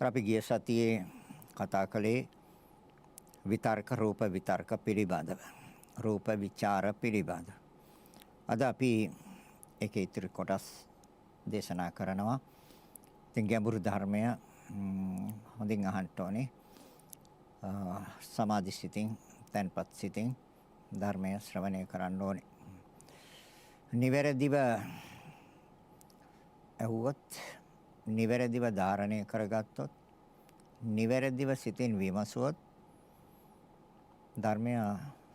අපි ගිය සතියේ කතා කළේ විතර්ක රූප විතර්ක පිළිබඳව. රූප විචාර පිළිබඳව. අද අපි ඒකේ ඉතිරි කොටස් දේශනා කරනවා. ඉතින් ගැඹුරු ධර්මය හොඳින් අහන්න ඕනේ. සමාධි සිතින්, තන්පත් සිතින් ධර්මය ශ්‍රවණය කරන්න ඕනේ. නිවැරදිව ඇහුවොත්, නිවැරදිව ධාරණය කරගත්තොත්, නිවැරදිව සිතින් විමසුවොත් ධර්මය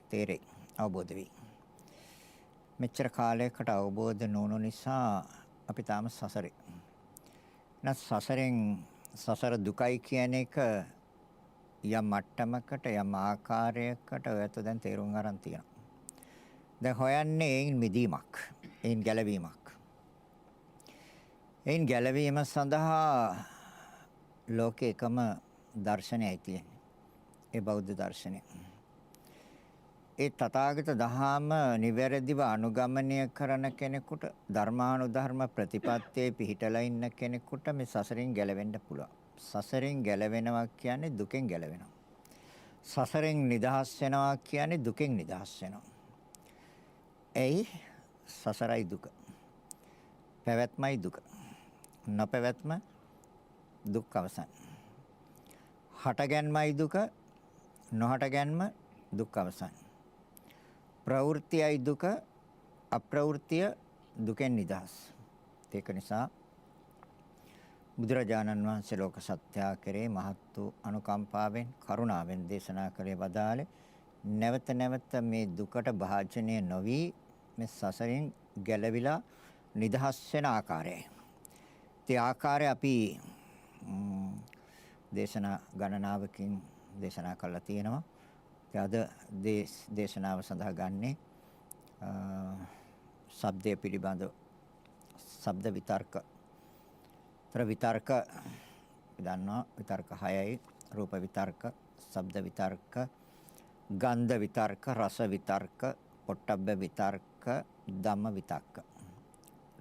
තේරෙයි, අවබෝධ වෙයි. මෙච්චර කාලයකට අවබෝධ නොවුණු නිසා අපි තාම සසරේ. සසර දුකයි කියන එක යම් මට්ටමකට යම් ආකාරයකට ඔයත් දැන් තේරුම් ගන්න තියෙනවා. දැන් හොයන්නේ ඒන් මිදීමක්, ඒන් ගැලවීමක්. ඒන් ගැලවීම සඳහා ලෝකේ එකම දර්ශනයයි තියෙන්නේ. ඒ බෞද්ධ දර්ශනය. ඒ තථාගත දහම නිවැරදිව අනුගමනය කරන කෙනෙකුට, ධර්මානුධර්ම ප්‍රතිපත්තියේ පිහිටලා ඉන්න කෙනෙකුට මේ සසරින් ගැලවෙන්න පුළුවන්. සසරින් ගැලවෙනවා කියන්නේ දුකෙන් ගැලවෙනවා. සසරෙන් නිදහස් වෙනවා කියන්නේ දුකෙන් නිදහස් වෙනවා. එයි සසරයි දුක. පැවැත්මයි දුක. නොපැවැත්ම දුක් අවසන්. හටගැන්මයි දුක, නොහටගැන්ම දුක් අවසන්. ප්‍රවෘත්තියයි දුක, අප්‍රවෘත්තිය දුකෙන් නිදහස්. ඒක නිසා බුදුරජාණන් වහන්සේ ලෝක සත්‍යය කෙරේ මහත් වූ අනුකම්පාවෙන්, කරුණාවෙන් දේශනා කළේ වදාළේ නැවත නැවත මේ දුකට භාජනය නොවි මේ සසරින් ගැලවිලා නිදහස් වෙන ආකාරයයි. ඒ ආකාරය අපි දේශනා ගණනාවකින් දේශනා කළා තියෙනවා. අද දේශනාව සඳහා ගන්නේ ශබ්දයේ පිළිබඳ ශබ්ද විතර්ක. විතර්ක දන්නවා විතර්ක 6යි. රූප විතර්ක, ශබ්ද විතර්ක, ගන්ධ විතර්ක, රස විතර්ක, පොට්ටබ්බ විතර්ක, ධම්ම විතර්ක.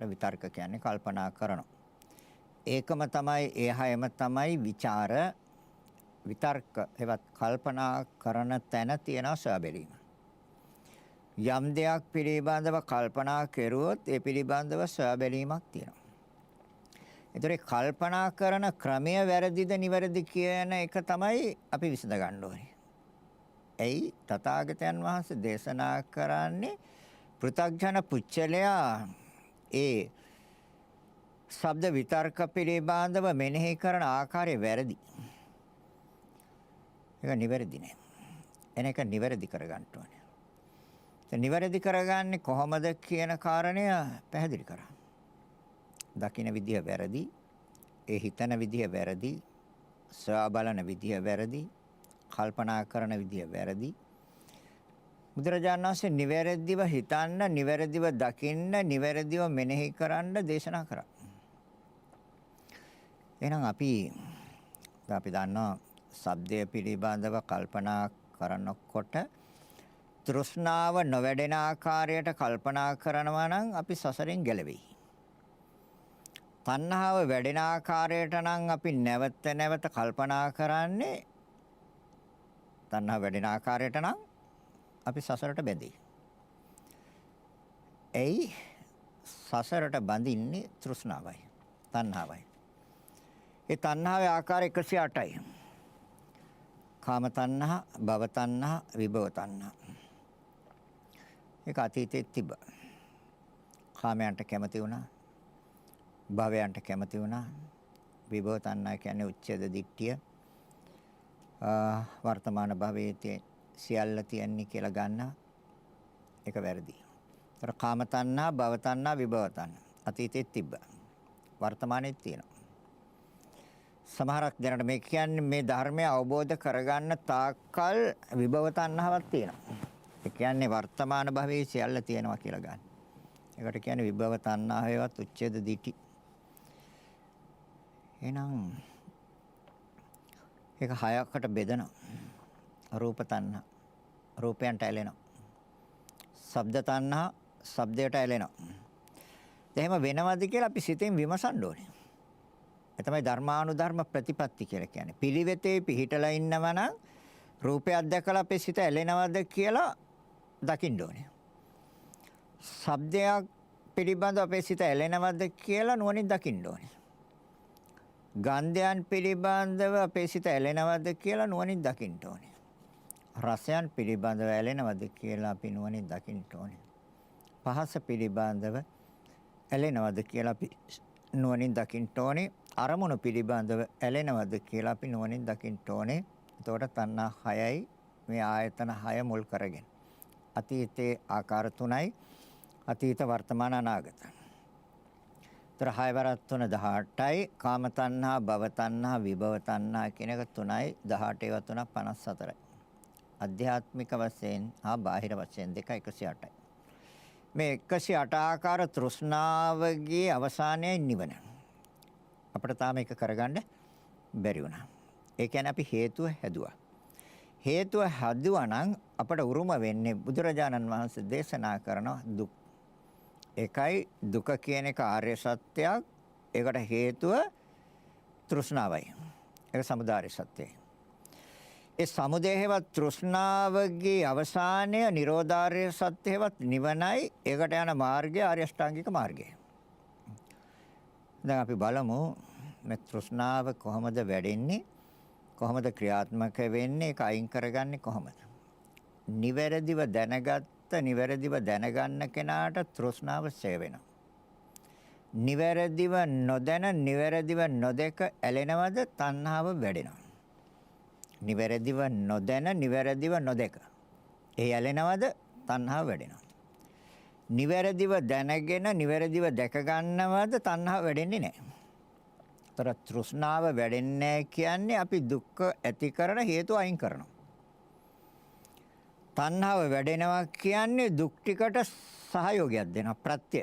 විතර්ක කියන්නේ කල්පනා කරනවා. ඒකම තමයි, ඒ හැම තමයි විචාර විතර්ක. ඒවත් කල්පනා කරන තැන තියෙන සබැලීම. යම් දෙයක් පිළිබඳව කල්පනා කෙරුවොත් ඒ පිළිබඳව සබැලීමක් තියෙනවා. ඒතර කල්පනා කරන ක්‍රමය වැරදිද නිවැරදි කියන එක තමයි අපි විසඳ ගන්න ඕනේ. එයි තථාගතයන් වහන්සේ දේශනා කරන්නේ පෘථග්ජන පුච්චලයා ඒ ශබ්ද විතර්ක පිළිබඳව මෙනෙහි කරන ආකාරය වැරදි. ඒක නිවැරදි නෑ. එනක නිවැරදි කරගන්න ඕනේ. ඒ නිවැරදි කරගන්නේ කොහොමද කියන කාරණය පැහැදිලි කරා. දකින්න විදිය වැරදි, ඒ හිතන විදිය වැරදි, සොයා බලන විදිය වැරදි, කල්පනා කරන විදිය වැරදි. බුදුරජාණන් වහන්සේ නිවැරදිව හිතන්න, නිවැරදිව දකින්න, නිවැරදිව මෙනෙහි කරන්න දේශනා කරා. එහෙනම් අපි දන්නවා ශබ්දය පිළිබඳව කල්පනා කරනකොට තෘෂ්ණාව නොවැඩෙන ආකාරයට කල්පනා කරනවා නම් අපි සසරෙන් ගැලවෙයි. තණ්හාව වැඩෙන ආකාරයට නම් අපි නැවත නැවත කල්පනා කරන්නේ, තණ්හාව වැඩෙන ආකාරයට නම් අපි සසරට බැඳෙයි. එයි සසරට බඳින්නේ තෘෂ්ණාවයි, තණ්හාවයි. ඒ තණ්හාවේ ආකාර 108යි. කාම තණ්හා, භව තණ්හා, විභව තණ්හා. ඒක අතීතයේ තිබ්බා. කාමයන්ට කැමති වුණා, භවයන්ට කැමති වුණා. විභව තණ්හා කියන්නේ උච්ඡේද දිට්ඨිය. වර්තමාන භවයේ සියල්ල තියන්නේ කියලා ගන්න. ඒක වැරදි. ඒතර කාම තණ්හා, භව තණ්හා, විභව තණ්හා අතීතයේ තිබ්බා. වර්තමානයේ තියෙනවා. සමහරක් දැනට මේ කියන්නේ මේ ධර්මය අවබෝධ කරගන්න තාක්කල් විභව තණ්හාවක් තියෙනවා. ඒ කියන්නේ වර්තමාන භවයේ සියල්ල තියෙනවා කියලා ගන්න. ඒකට කියන්නේ විභව තණ්හාවේවත් උච්ඡේද දිටි. එහෙනම් ඒක හයකට බෙදෙනවා. රූප තණ්හා, රූපයන්ට ඇලෙනවා. ශබ්ද තණ්හා, ශබ්දයට ඇලෙනවා. එහෙම වෙනවද කියලා අපි සිතෙන් විමසන්න ඕනේ. ඒ තමයි ධර්මානුධර්ම ප්‍රතිපatti කියලා කියන්නේ. පිළිවෙතේ පිහිටලා ඉන්නවා නම් රූපයක් දැකලා අපේ සිත ඇලෙනවද කියලා දකින්න ඕනේ. ශබ්දයක් පිළිබඳව අපේ සිත ඇලෙනවද කියලා නුවණින් දකින්න ඕනේ. ගන්ධයන් පිළිබඳව අපේ සිත ඇලෙනවද කියලා නුවණින් දකින්න ඕනේ. රසයන් පිළිබඳව ඇලෙනවද කියලා අපි නුවණින් දකින්න ඕනේ. පහස පිළිබඳව ඇලෙනවද කියලා අපි නුවණින් දකින්න ඕනේ. අරමුණු පිළිබඳව ඇලෙනවද කියලා අපි නුවණින් දකින්න ඕනේ. එතකොට තණ්හා 6යි මේ ආයතන 6 මුල් කරගෙන. අතීතයේ ආකාර 3යි. අතීත වර්තමාන අනාගත. තර 6 වරක් 3 18යි. කාම තණ්හා, භව තණ්හා, විභව තණ්හා කියන එක 3යි. 18 ඒවා 3 54යි. අධ්‍යාත්මික වශයෙන් හා බාහිර වශයෙන් දෙක 108යි. මේ 108 ආකාර තෘෂ්ණාවගේ අවසානයේ නිවන. අපිට තාම ඒක කරගන්න බැරි වුණා. ඒ කියන්නේ අපි හේතුව හැදුවා. හේතුව හැදුවා නම් අපට උරුම වෙන්නේ බුදුරජාණන් වහන්සේ දේශනා කරන දුක්. ඒකයි දුක කියන එක ආර්ය සත්‍යයක්. ඒකට හේතුව තෘෂ්ණාවයි. ඒක සමුදාය සත්‍යයි. ඒ සමුදේහවත් තෘෂ්ණාවගේ අවසානය නිරෝධාර්ය සත්‍යවත් නිවනයි. ඒකට යන මාර්ගය ආර්ය අෂ්ටාංගික මාර්ගය. දැන් අපි බලමු මේ තෘෂ්ණාව කොහොමද වැඩෙන්නේ? කොහොමද ක්‍රියාත්මක වෙන්නේ? ඒක අයින් කරගන්නේ කොහොමද? නිවැරදිව දැනගත්ත නිවැරදිව දැනගන්න කෙනාට තෘෂ්ණාව ඡය වෙනවා. නිවැරදිව නොදැන නිවැරදිව නොදක ඇලෙනවද? තණ්හාව වැඩෙනවා. නිවැරදිව නොදැන නිවැරදිව නොදක ඒ ඇලෙනවද? තණ්හාව වැඩෙනවා. නිවැරදිව දැනගෙන නිවැරදිව දැක ගන්නවද? තණ්හාව වැඩෙන්නේ නැහැ. තර තෘෂ්ණාව වැඩෙන්නේ කියන්නේ අපි දුක්ඛ ඇති කරන හේතු අයින් කරනවා. තණ්හාව වැඩෙනවා කියන්නේ දුක් ටිකට සහයෝගයක් දෙනවා ප්‍රත්‍ය.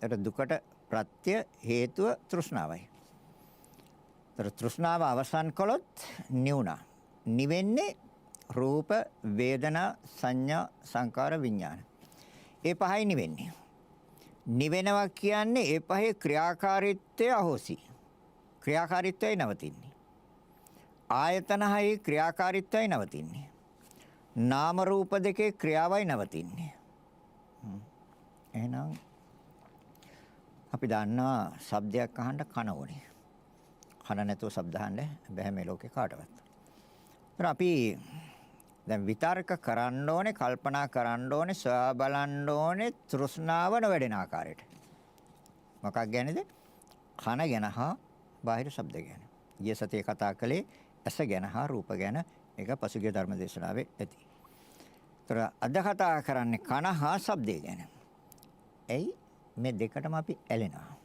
ඒකට දුකට ප්‍රත්‍ය හේතුව තෘෂ්ණාවයි. තර තෘෂ්ණාව අවසන් කළොත් නිවුණා. නිවෙන්නේ රූප, වේදනා, සංඥා, සංකාර, විඥාන. ඒ පහයි නිවෙන්නේ. නිවෙනවා කියන්නේ ඒ පහේ ක්‍රියාකාරීත්වය අහෝසි. ක්‍රියාකාරීත්වය නවතින්නේ. ආයතන හයේ ක්‍රියාකාරීත්වය නවතින්නේ. නාම රූප දෙකේ ක්‍රියාවයි නවතින්නේ. එහෙනම් අපි දන්නවා ශබ්දයක් අහන්න කන ඕනේ. කන නැතුව ශබ්ද අහන්න බැහැ මේ ලෝකේ කාටවත්. අපි දැන් විතර්ක කරන්න ඕනේ, කල්පනා කරන්න ඕනේ, සොයා බලන්න ඕනේ තෘෂ්ණාව නොවැඩෙන ආකාරයට. මොකක් ගැනද? කන ගැන හා බාහිර ශබ්ද ගැන. ගිය සතියේ කතා කළේ ඇස ගැන හා රූප ගැන. ඒක පසුගිය ධර්ම දේශනාවේ ඇති. ඒතර අද කතා කරන්නේ කන හා ශබ්දය ගැන. එයි මේ දෙකටම අපි ඇලෙනවා.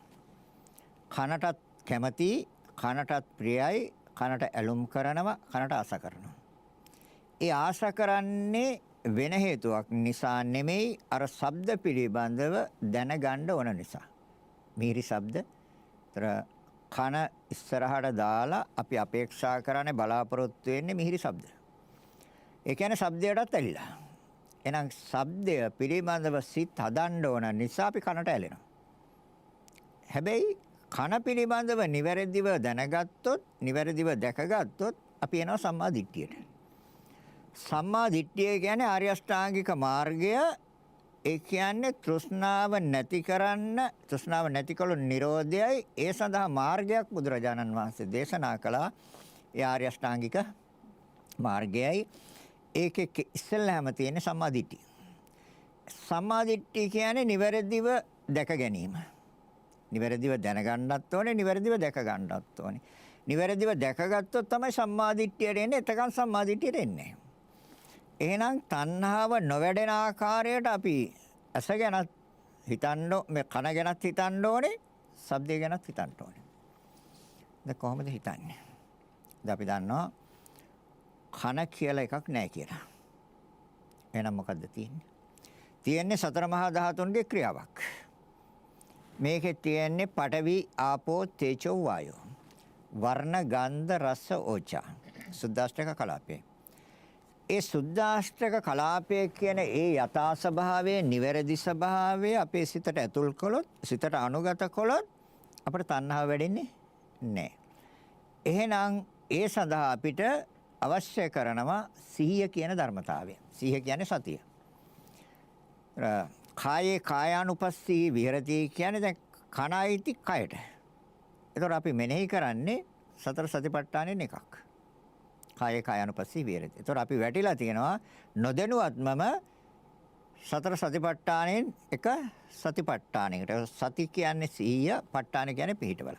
කනටත් කැමති, කනටත් ප්‍රියයි, කනට ඇලුම් කරනවා, කනට ආස කරනවා. ඒ ආස කරන්නේ වෙන හේතුවක් නිසා නෙමෙයි, අර ශබ්ද පිළිබඳව දැනගන්න ඕන නිසා. මිහිරි ශබ්ද. ඒතර කන ඉස්සරහට දාලා අපි අපේක්ෂා කරන්නේ, බලාපොරොත්තු වෙන්නේ මිහිරි ශබ්ද. ඒ කියන්නේ ශබ්දයටත් ඇලිලා. එහෙනම් ශබ්දය පිළිබඳව සිත් හදන්න ඕන නිසා අපි කනට ඇලෙනවා. හැබැයි කන පිළිබඳව නිවැරදිව දැනගත්තොත්, නිවැරදිව දැකගත්තොත් අපි එනවා සම්මා දිට්ඨියට. සම්මා දිට්ඨිය කියන්නේ ආර්ය අෂ්ටාංගික මාර්ගය. ඒ කියන්නේ තෘෂ්ණාව නැති කරන්න, තෘෂ්ණාව නැතිකළු නිරෝධයයි. ඒ සඳහා මාර්ගයක් බුදුරජාණන් වහන්සේ දේශනා කළා. ඒ ආර්ය අෂ්ටාංගික මාර්ගයයි. ඒකේ ඉස්සෙල්ලාම තියෙන සම්මා දිට්ඨිය. සම්මා දිට්ඨිය කියන්නේ නිවැරදිව දැක ගැනීම. නිවැරදිව දැනගන්නත් ඕනේ, නිවැරදිව දැක ගන්නත් ඕනේ. නිවැරදිව දැකගත්තොත් තමයි සම්මා දිට්ඨියට එන්නේ. එතකන් සම්මා දිට්ඨියට එන්නේ. එහෙනම් තණ්හාව නොවැඩෙන ආකාරයට අපි ඇස ගැනත් හිතන්න, මේ කන ගැනත් හිතන්න ඕනේ, ශබ්දය ගැනත් හිතන්න ඕනේ. දැන් කොහොමද හිතන්නේ? දැන් අපි දන්නවා කන කියලා එකක් නැහැ කියලා. එහෙනම් මොකද්ද තියෙන්නේ? තියෙන්නේ සතර මහා ධාතුන්ගේ ක්‍රියාවක්. මේකේ තියෙන්නේ පඨවි, ආපෝ, තේජෝ, වායෝ. වර්ණ, ගන්ධ, රස, ඕජා. සුද්දාෂ්ටක කලාපේ. ඒ සුද්දාෂ්ටක කලාපය කියන ඒ යථා ස්වභාවයේ නිවැරදි ස්වභාවය අපේ සිතට ඇතුල් කළොත්, සිතට අනුගත කළොත් අපිට තණ්හාව වැඩෙන්නේ නැහැ. එහෙනම් ඒ සඳහා අපිට අවශ්‍ය කරනවා සිහිය කියන ධර්මතාවය. සිහිය කියන්නේ සතිය. කායේ කායානුපස්සී විහෙරති කියන්නේ දැන් කනයිති කයට. ඒතකොට අපි මෙනෙහි කරන්නේ සතර සතිපට්ඨානෙන් එකක්. කායේ කායානුපස්සී විහෙරති. ඒතකොට අපි වැටිලා තියෙනවා නොදැනුවත්මම සතර සතිපට්ඨානෙන් එක සතිපට්ඨානයකට. සති කියන්නේ සිහිය, ප ဋ ාණ කියන්නේ පිහිටවල.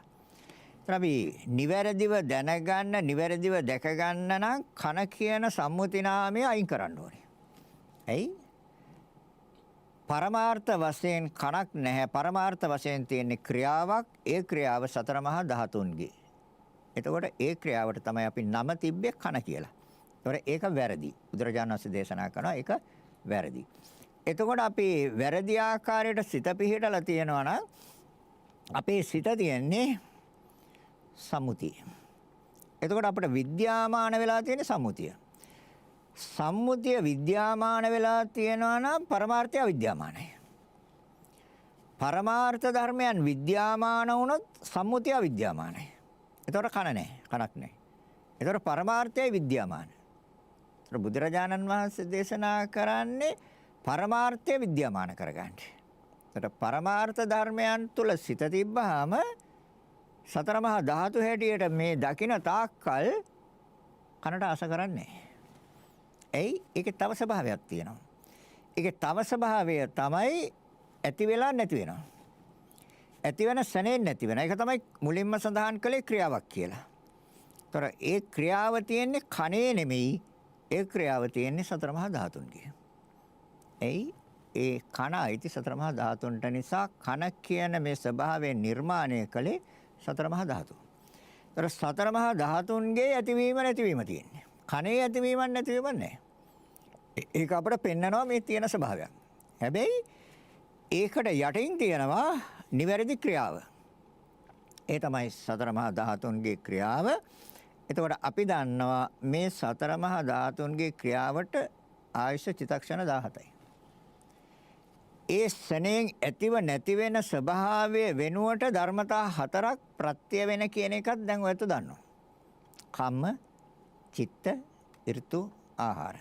අපි නිවැරදිව දැනගන්න, නිවැරදිව දැක ගන්න නම් කන කියන සම්මුති නාමය අයින් කරන්න ඕනේ. ඇයි? පරමාර්ථ වශයෙන් කනක් නැහැ. පරමාර්ථ වශයෙන් තියෙන ක්‍රියාවක්. ඒ ක්‍රියාව සතර මහා ධාතුන්ගේ. එතකොට ඒ ක්‍රියාවට තමයි අපි නම තිබ්බේ කන කියලා. ඒතකොට ඒක වැරදි. බුදුරජාණන් වහන්සේ දේශනා කරනවා ඒක වැරදි. එතකොට අපි වැරදි ආකාරයට සිත පිහිටලා තියෙනවා නම් අපේ සිත තියෙන්නේ සම්මුතිය. එතකොට අපිට විද්‍යාමාන වෙලා තියෙන සම්මුතිය. සම්මුතිය විද්‍යාමාන වෙලා තියෙනවා නම් පරමාර්ථය විද්‍යාමානයි. පරමාර්ථ ධර්මයන් විද්‍යාමාන වුණොත් සම්මුතිය විද්‍යාමානයි. එතකොට කන නැහැ, කනක් නැහැ. එතකොට පරමාර්ථයයි විද්‍යාමාන. ඒතර බුදුරජාණන් වහන්සේ දේශනා කරන්නේ පරමාර්ථය විද්‍යාමාන කරගන්න. ඒතර පරමාර්ථ ධර්මයන් තුල සිත තිබ්බහම සතර මහා ධාතු හැටියට මේ දකින තාක්කල් කනට ආස කරන්නේ. එයි ඒකේ තව ස්වභාවයක් තියෙනවා. ඒකේ තව ස්වභාවය තමයි ඇති වෙලා නැති වෙනවා. ඇති වෙන සැනෙන් නැති වෙන. ඒක තමයි මුලින්ම සඳහන් කළේ ක්‍රියාවක් කියලා. ඒතර ඒ ක්‍රියාව තියෙන්නේ කනේ නෙමෙයි. ඒ ක්‍රියාව තියෙන්නේ සතර මහා ධාතුන්ගේ. එයි ඒ කන අයිති සතර මහා ධාතුන්ට නිසා කන කියන මේ ස්වභාවයෙන් නිර්මාණය කළේ සතර මහා ධාතු. ඒතර සතර මහා ධාතුන්ගේ ඇතිවීම නැතිවීම තියෙන්නේ. කනේ ඇතිවීමක් නැතිවීමක් නැහැ. ඒක අපිට පෙන්නනවා මේ තියෙන ස්වභාවයක්. හැබැයි ඒකට යටින් තියෙනවා නිවැරදි ක්‍රියාව. ඒ තමයි සතර මහා ධාතුන්ගේ ක්‍රියාව. එතකොට අපි දන්නවා මේ සතර මහා ධාතුන්ගේ ක්‍රියාවට ආයුෂ චිත්තක්ෂණ 17යි. ඒ සෙනෙන් ඇතිව නැති වෙන ස්වභාවය වෙනුවට ධර්මතා හතරක් ප්‍රත්‍ය වෙන කියන එකත් දැන් ඔයත් දන්නවා. කම්ම, චිත්ත, ඍතු, ආහාර.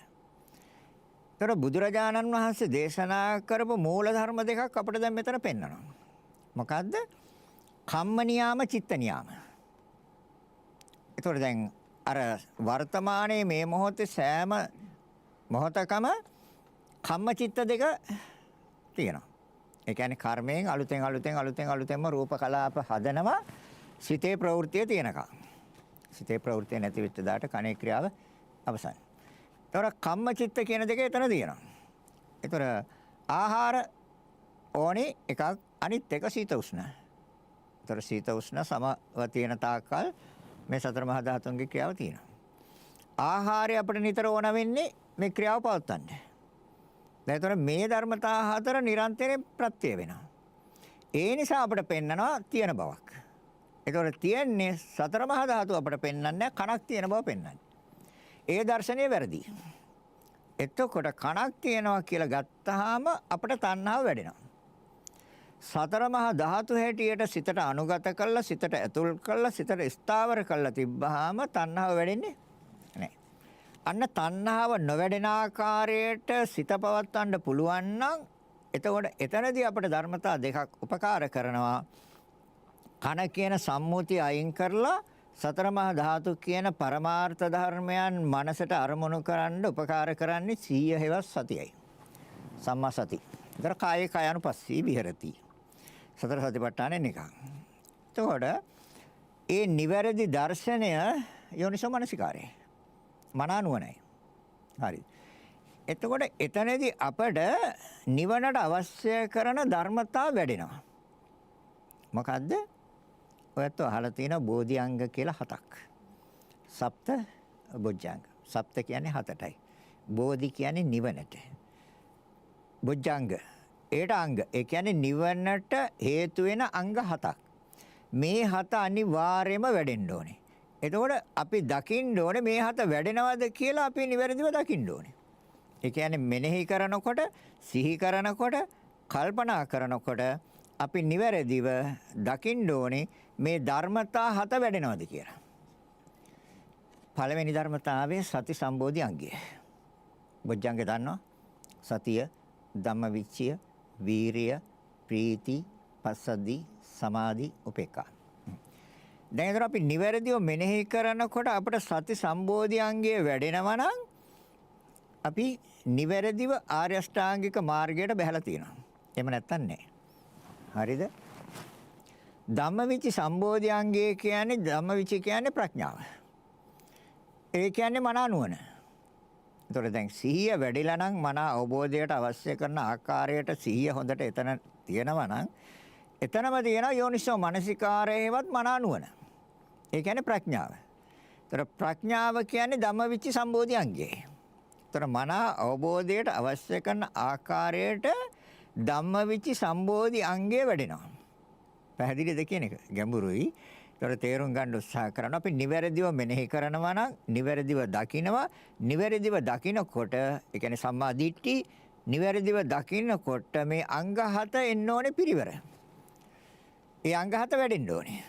ඒතර බුදුරජාණන් වහන්සේ දේශනා කරපු මූල ධර්ම දෙකක් අපිට දැන් මෙතන පෙන්වනවා. මොකද්ද? කම්ම නියාම, චිත්ත නියාම. ඒතර දැන් අර වර්තමානයේ මේ මොහොතේ සෑම මොහොතකම කම්ම චිත්ත දෙක තියෙනවා. ඒ කියන්නේ කර්මයෙන් අලුතෙන්ම රූප කලාප හදනවා සිතේ ප්‍රවෘත්තිය තියෙනකම්. සිතේ ප්‍රවෘත්තිය නැති වෙච්ච දාට කනේ ක්‍රියාව අවසන්. ඒතර කම්ම චිත්ත කියන දෙක එතන තියෙනවා. ඒතර ආහාර ඕනේ එකක්, අනිත් එක සීත උෂ්ණ. ඒතර සීත උෂ්ණ සමව තියෙන තාක්කල් මේ සතර මහා ධාතුන්ගේ ක්‍රියාව තියෙනවා. ආහාරය අපිට නිතර ඕන වෙන්නේ මේ ක්‍රියාව පවත්වන්න. දැන් ඒතර මේ ධර්මතා හතර නිරන්තරයෙන් ප්‍රත්‍ය වෙනවා. ඒ නිසා අපිට පෙන්නනවා තියෙන බවක්. ඒතර තියෙන්නේ සතර මහා ධාතු අපිට පෙන්වන්නේ කණක් තියෙන බව පෙන්වන්නේ. ඒ දර්ශනය වැරදි. එතකොට කණක් තියෙනවා කියලා ගත්තාම අපිට තණ්හාව වැඩෙනවා. සතර මහා ධාතු හැටියට සිතට අනුගත කළා, සිතට ඇතුල් කළා, සිතට ස්ථාවර කළා තිබ්බහම තණ්හාව වැඩෙන්නේ නැහැ. අන්න තණ්හාව නොවැඩෙන ආකාරයට සිත පවත්වන්න පුළුවන් නම් එතකොට එතනදී අපිට ධර්මතා දෙකක් උපකාර කරනවා. කන කියන සම්මුතිය අයින් කරලා සතර මහා ධාතු කියන පරමාර්ථ ධර්මයන් මනසට අරමුණු කරන්න උපකාර කරන්නේ සීය හේවස් සතියයි. සම්මා සති. ඒතර කායේ කායानुපස්සී විහෙරති. සතර සතිපට්ඨානෙන් එකක්. එතකොට ඒ නිවැරදි දර්ශනය යෝනිසෝ මනසිකාරය. මනානුවණයි. හරි. එතකොට එතනදී අපට නිවනට අවශ්‍ය කරන ධර්මතා වැඩෙනවා. මොකද්ද? ඔයත් අහලා තියෙන බෝධිඅංග කියලා 7ක්. සප්ත බොජ්ජංග. සප්ත කියන්නේ 7ටයි. බෝධි කියන්නේ නිවනට. බොජ්ජංග ඒට අංග. ඒ කියන්නේ නිවනට හේතු වෙන අංග 7ක්. මේ 7 අනිවාර්යයෙන්ම වැඩෙන්න ඕනේ. එතකොට අපි දකින්න ඕනේ මේ 7 වැඩෙනවද කියලා අපි නිවැරදිව දකින්න ඕනේ. ඒ කියන්නේ මෙනෙහි කරනකොට, සිහි කරනකොට, කල්පනා කරනකොට අපි නිවැරදිව දකින්න ඕනේ මේ ධර්මතා 7 වැඩෙනවද කියලා. පළවෙනි ධර්මතාවය සති සම්බෝධි අංගය. බොජ්ජංග දන්නවා. සතිය, ධම්මවිචය, වීරිය, ප්‍රීති, පස්සද්ධි, සමාධි, උපේක්ඛා. දැන් ඒතර අපි නිවැරදිව මෙනෙහි කරනකොට අපිට සති සම්බෝධි අංගය වැඩෙනවා නම් අපි නිවැරදිව ආර්ය අෂ්ටාංගික මාර්ගයට බැහැලා තියෙනවා. එහෙම නැත්තම් නැහැ. හරිද? ධම්මවිචි සම්බෝධි අංගය කියන්නේ ධම්මවිචි කියන්නේ ප්‍රඥාව. ඒ කියන්නේ මන නුවණ. ඒතකොට දැන් සිහිය වැඩිලා නම් මන අවබෝධයට අවශ්‍ය කරන ආකාරයට සිහිය හොඳට එතන තියෙනවා නම් එතනම තියෙනවා යෝනිසෝ මනසිකාරයේවත් මන නුවණ. ඒ කියන්නේ ප්‍රඥාව. ඒතර ප්‍රඥාව කියන්නේ ධම්මවිචි සම්බෝධි අංගය. ඒතර මන අවබෝධයට අවශ්‍ය කරන ආකාරයට ධම්මවිචි සම්බෝධි අංගය වැඩෙනවා. පැහැදිලිද කියන එක? ගැඹුරුයි. ඒතර තේරුම් ගන්න උත්සාහ කරනවා. අපි නිවැරදිව මෙනෙහි කරනවා නම් නිවැරදිව දකිනවා. නිවැරදිව දකිනකොට ඒ කියන්නේ සම්මා දිට්ඨි නිවැරදිව දකිනකොට මේ අංග 7 එන්න ඕනේ පිරිවර. ඒ අංග 7 වැඩෙන්න ඕනේ.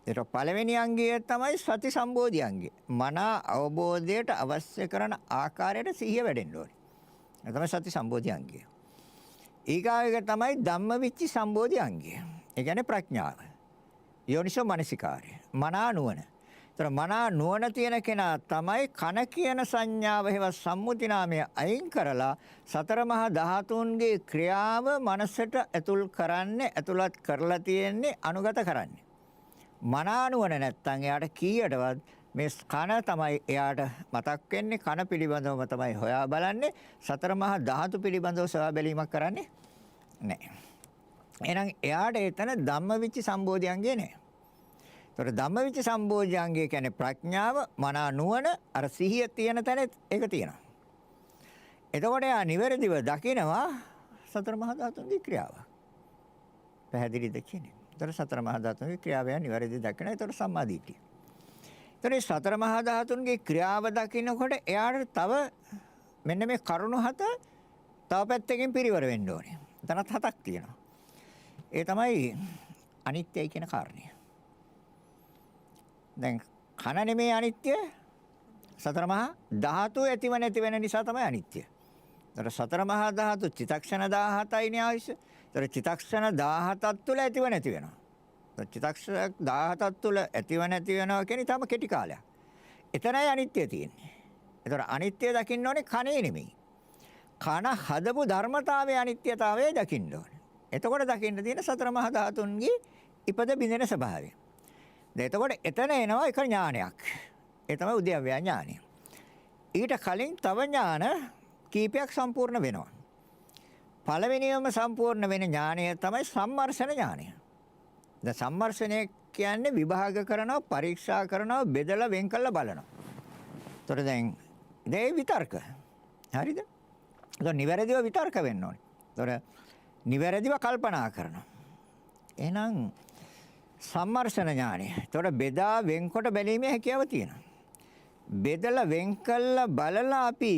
ඒක පළවෙනි අංගය තමයි සති සම්බෝධි අංගය. මන අවබෝධයට අවශ්‍ය කරන ආකාරයට සිහිය වැඩෙන්න ඕනේ. ඒ තමයි සති සම්බෝධි අංගය. ඊගාවෙක තමයි ධම්මවිචි සම්බෝධි අංගය. ඒ කියන්නේ ප්‍රඥාව. යෝනිසෝ මනසිකාරය. මනා නුවණ. ඒතර මනා නුවණ තියෙන කෙනා තමයි කන කියන සංඥාව හේව සම්මුති නාමය අයින් කරලා සතර මහා ධාතුන්ගේ ක්‍රියාව මනසට ඇතුල් කරන්නේ ඇතුළත් කරලා තියෙන්නේ අනුගත කරන්නේ. මනා නුවණ නැත්තම් එයාට කීයටවත් මේ කන තමයි එයාට මතක් වෙන්නේ. කන පිළිබඳවම තමයි හොයා බලන්නේ. සතර මහා ධාතු පිළිබඳව සොයා බැලීමක් කරන්නේ නැහැ. එහෙනම් එයාට එතන ධම්මවිචි සම්බෝධි අංගය නැහැ. ඒතර ධම්මවිචි සම්බෝධි අංගය කියන්නේ ප්‍රඥාව, මනා නුවණ, අර සිහිය තියෙන තැන ඒක තියෙනවා. එතකොට එයා නිවැරදිව දකිනවා සතර මහා ධාතුන්ගේ ක්‍රියාව. පැහැදිලිද කියන්නේ? ඒතර සතර මහා ධාතුන්ගේ ක්‍රියාව නිවැරදිව දකිනවා. ඒතර සම්මාදිට්ඨිය. ඒතර මේ සතර මහා ධාතුන්ගේ ක්‍රියාව දකිනකොට එයාට තව මෙන්න මේ කරුණු 7 තව පැත්තකින් පිරිවර වෙන්න ඕනේ. එතනත් 7ක් තියෙනවා. ඒ තමයි අනිත්‍යයි කියන කාරණය. දැන් කන නෙමේ අනිත්‍ය. සතර මහා ධාතු ඇතිව නැති වෙන නිසා තමයි අනිත්‍ය. ඒතර සතර මහා ධාතු චිතක්ෂණ 17යි නේ ආයුෂ. ඒතර චිතක්ෂණ 17ක් තුළ ඇතිව නැති වෙනවා. ඒතර චිතක්ෂණ 17ක් තුළ ඇතිව නැති වෙනවා කියන්නේ තම කෙටි කාලයක්. එතනයි අනිත්‍ය තියෙන්නේ. ඒතර අනිත්‍ය දකින්න ඕනේ කනේ නෙමෙයි. කන හදපු ධර්මතාවයේ අනිත්‍යතාවය දකින්න ඕනේ. එතකොට දකින්න තියෙන සතර මහා ධාතුන්ගේ ඉපද බිඳෙන ස්වභාවය. දැන් එතකොට එතන එනවා එක ඥානයක්. ඒ තමයි උද්‍යව්‍ය ඥානය. ඊට කලින් තව ඥාන කීපයක් සම්පූර්ණ වෙනවා. පළවෙනියම සම්පූර්ණ වෙන ඥානය තමයි සම්මර්ෂණ ඥානය. දැන් සම්මර්ෂණය කියන්නේ විභාග කරනවා, පරීක්ෂා කරනවා, බෙදලා වෙන් කරලා බලනවා. එතකොට දැන් ඒ විතර්ක. හරිද? ඒක නිවැරදිව විතර්ක වෙන්න ඕනේ. එතකොට නිවැරදිව කල්පනා කරනවා. එහෙනම් සම්මර්ෂණ ඥානය. එතකොට බෙදා වෙන්කොට බැලීමේ හැකියාව තියෙනවා. බෙදලා වෙන් කළා බලලා අපි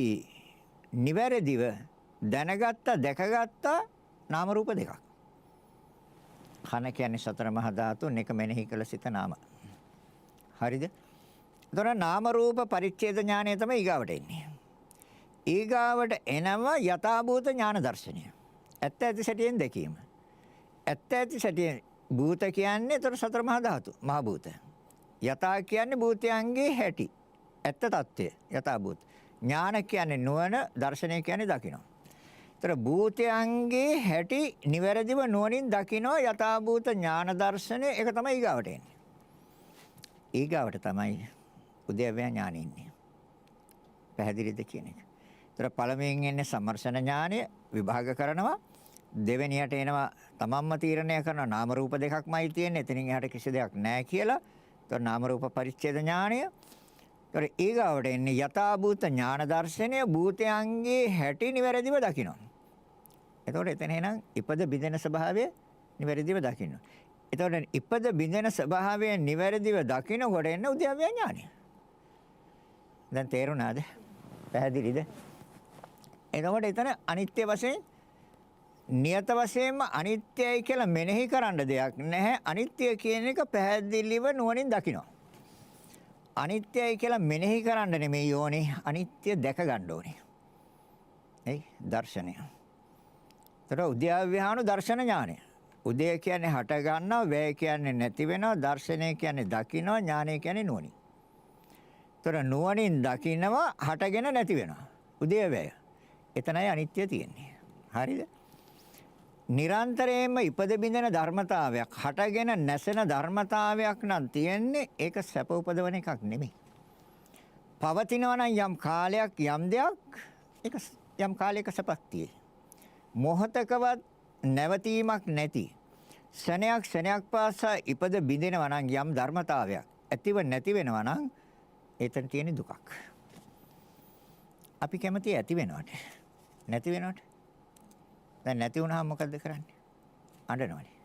නිවැරදිව දැනගත්ත දැකගත්ත නාම රූප දෙකක්. කන කියන්නේ සතර මහා ධාතුන් එක මෙනෙහි කළ සිත නාම. හරිද? එතකොට නාම රූප පරිච්ඡේද ඥානය තමයි ඊගාවට එන්නේ. ඊගාවට එනවා යථාභූත ඥාන දර්ශනය. ඇත්ත ඇති සැටියෙන් දැකීම. ඇත්ත ඇති සැටියෙන් භූත කියන්නේ ඒතර සතර මහා ධාතු මහා භූත. යථා කියන්නේ භූතයන්ගේ හැටි. ඇත්ත తත්වය යථා භූත. ඥාන කියන්නේ නුවණ, දර්ශනය කියන්නේ දකින්න. ඒතර භූතයන්ගේ හැටි නිවැරදිව නුවණින් දකින්න යථා භූත ඥාන දර්ශනය ඒක තමයි ඊගාවට එන්නේ. ඊගාවට තමයි උද්‍යව්‍ය ඥානෙ ඉන්නේ. පැහැදිලිද කියන එක. ඒතර පළමුවෙන් එන්නේ සම්මර්ෂණ ඥානය විභාග කරනවා. දෙවෙනියට එනවා තමන්ම තීරණය කරන නාම රූප දෙකක්මයි තියෙන්නේ. එතනින් එහාට කිසි දෙයක් නැහැ කියලා. ඒතර නාම රූප පරිච්ඡේද ඥානය. ඒතර ඊගාවට එන්නේ යථාභූත ඥාන දර්ශනය භූතයන්ගේ හැටි නිවැරදිව දකින්න. එතකොට එතන එනං ඉපද බිඳෙන ස්වභාවය නිවැරදිව දකින්න. එතකොට ඉපද බිඳෙන ස්වභාවය නිවැරදිව දකින්නකොට එන්න උද්‍යව්‍ය ඥානය. දැන් තේරුණාද? පැහැදිලිද? එතකොට එතන අනිත්‍ය වශයෙන් නියත වශයෙන්ම අනිත්‍යයි කියලා මෙනෙහි කරන්න දෙයක් නැහැ. අනිත්‍ය කියන එක පැහැදිලිව නුවණින් දකිනවා. අනිත්‍යයි කියලා මෙනෙහි කරන්න නෙමෙයි ඕනේ. අනිත්‍ය දැක ගන්න ඕනේ. එයි දර්ශනය. ඒතර උද්‍යව්‍යානු දර්ශන ඥානය. උදය කියන්නේ හට ගන්නවා, වැය කියන්නේ නැති වෙනවා, දර්ශනය කියන්නේ දකින්නවා, ඥානය කියන්නේ නුවණින්. ඒතර නුවණින් දකින්නවා හටගෙන නැති වෙනවා. උදය වැය. එතනයි අනිත්‍ය තියෙන්නේ. හරිද? නිරන්තරයෙන්ම ඉපද බිඳෙන ධර්මතාවයක්, හටගෙන නැසෙන ධර්මතාවයක් නම් තියෙන්නේ. ඒක සැප උපදවන එකක් නෙමෙයි. පවතිනවා නම් යම් කාලයක් යම් දෙයක්, ඒක යම් කාලයක සැපක් තියෙයි. මොහතකවත් නැවතීමක් නැති ක්ෂණයක් පාසා ඉපද බිඳෙනවා නම් යම් ධර්මතාවයක් ඇතිව නැති වෙනවා නම් එතන තියෙන දුකක්. අපි කැමති ඇති වෙනවට නැති වෙනවට. දැන් නැති වුණාම මොකද කරන්නේ? අඬනවනේ.